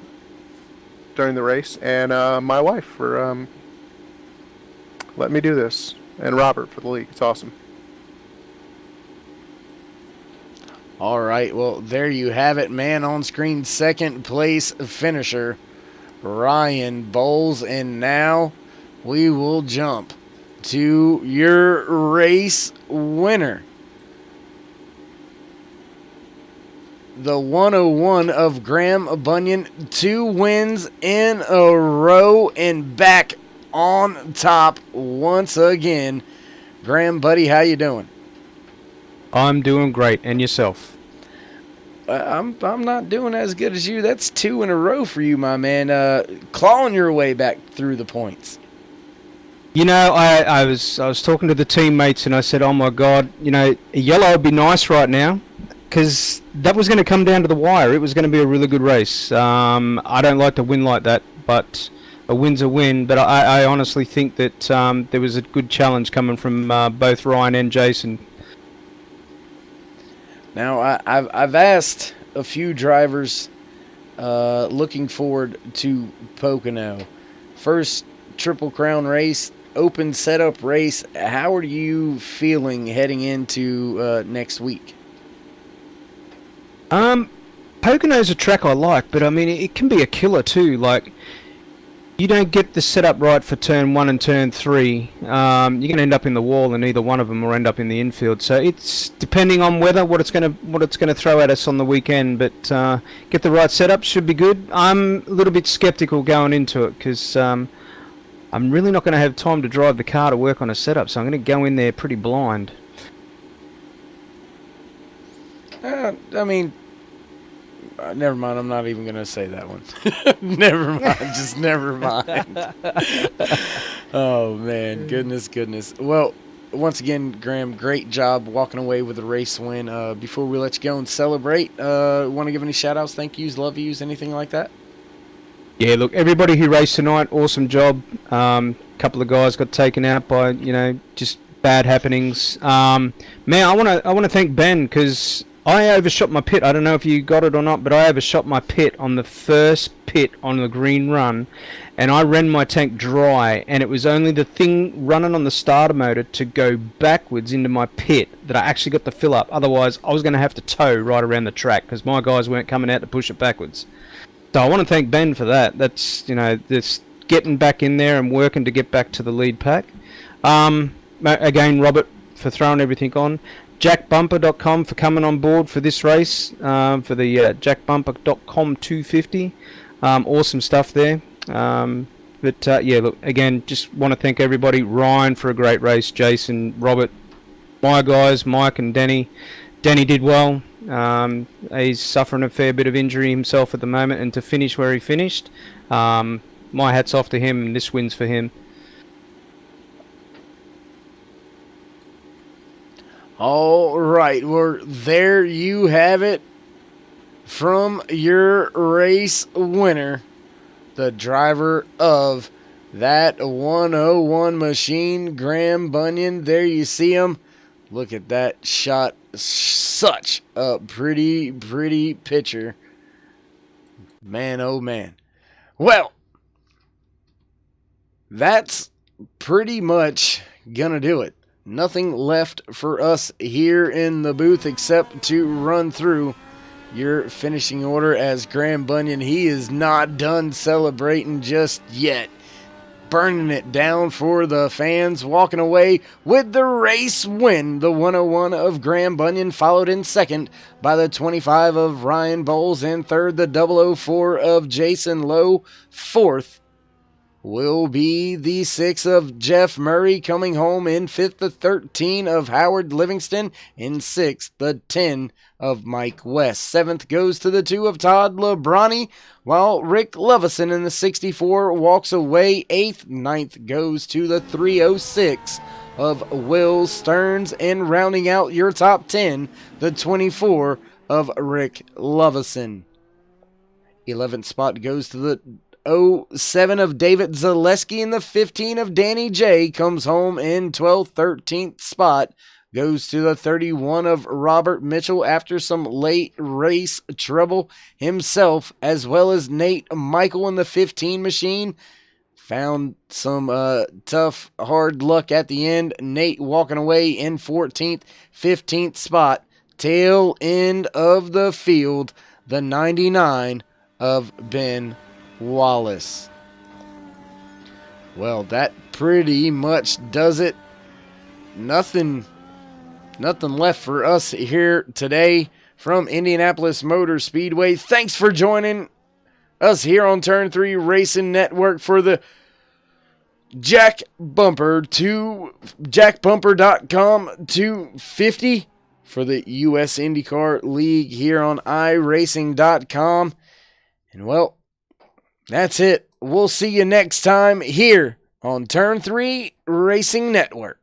race, and my wife for letting me do this, and Robert for the league. It's awesome. All right, well, there you have it, man. On screen, second place finisher, Ryan Bowles. And now we will jump to your race winner. The 101 of Graham Bunyan, 2 wins in a row and back on top once again. Graham, buddy, how you doing? I'm doing great, and yourself? I'm not doing as good as you. That's 2 in a row for you, my man. Clawing your way back through the points. You know, I was talking to the teammates, and I said, "Oh my God, you know, a yellow would be nice right now, because that was going to come down to the wire. It was going to be a really good race. I don't like to win like that, but a win's a win. But I honestly think that there was a good challenge coming from both Ryan and Jason." Now, I've asked a few drivers looking forward to Pocono. First Triple Crown race, open setup race. How are you feeling heading into next week? Pocono's a track I like, but I mean, it can be a killer too. Like, you don't get the setup right for turn 1 and turn 3, you're going to end up in the wall in either one of them, or end up in the infield. So it's depending on weather, what it's going to throw at us on the weekend. But get the right setup, should be good. I'm a little bit skeptical going into it, because I'm really not going to have time to drive the car to work on a setup. So I'm going to go in there pretty blind. I mean, never mind. I'm not even going to say that one. Never mind. Just never mind. Oh, man. Goodness. Well, once again, Graham, great job walking away with a race win. Before we let you go and celebrate, want to give any shout-outs, thank yous, love yous, anything like that? Yeah, look, everybody who raced tonight, awesome job. Couple of guys got taken out by, just bad happenings. Man, I want to thank Ben, because I overshot my pit. I don't know if you got it or not, but I overshot my pit on the first pit on the green run, and I ran my tank dry, and it was only the thing running on the starter motor to go backwards into my pit that I actually got to fill up. Otherwise, I was going to have to tow right around the track, because my guys weren't coming out to push it backwards. So I want to thank Ben for that. That's, this getting back in there and working to get back to the lead pack. Again, Robert, for throwing everything on. JackBumper.com for coming on board for this race, for the JackBumper.com 250. Awesome stuff there. Yeah, look, again, just want to thank everybody. Ryan for a great race, Jason, Robert, my guys, Mike and Danny. Danny did well. He's suffering a fair bit of injury himself at the moment, and to finish where he finished, my hat's off to him, and this win's for him. All right, well, there you have it from your race winner, the driver of that 101 machine, Graham Bunyan. There you see him. Look at that shot. Such a pretty picture. Man, oh man. Well, that's pretty much gonna do it. Nothing left for us here in the booth except to run through your finishing order, as Graham Bunyan, he is not done celebrating just yet. Burning it down for the fans, walking away with the race win. The 101 of Graham Bunyan, followed in second by the 25 of Ryan Bowles, and third the 004 of Jason Lowe. Fourth will be the 6 of Jeff Murray. Coming home in 5th, the 13 of Howard Livingston. In 6th, the 10 of Mike West. 7th goes to the 2 of Todd Lebrani, while Rick Lovison in the 64 walks away 8th. 9th goes to the 306 of Will Stearns, and rounding out your top 10, the 24 of Rick Lovison. 11th spot goes to the 07 of David Zaleski, and the 15 of Danny J comes home in 12th. 13th spot goes to the 31 of Robert Mitchell after some late race trouble himself, as well as Nate Michael in the 15 machine. Found some tough, hard luck at the end. Nate walking away in 14th. 15th spot, tail end of the field, the 99 of Ben Wallace. Well, that pretty much does it. Nothing left for us here today from Indianapolis Motor Speedway. Thanks for joining us here on Turn 3 Racing Network for the Jack Bumper to jackbumper.com 250 for the U.S. IndyCar League here on iRacing.com. And well, that's it. We'll see you next time here on Turn 3 Racing Network.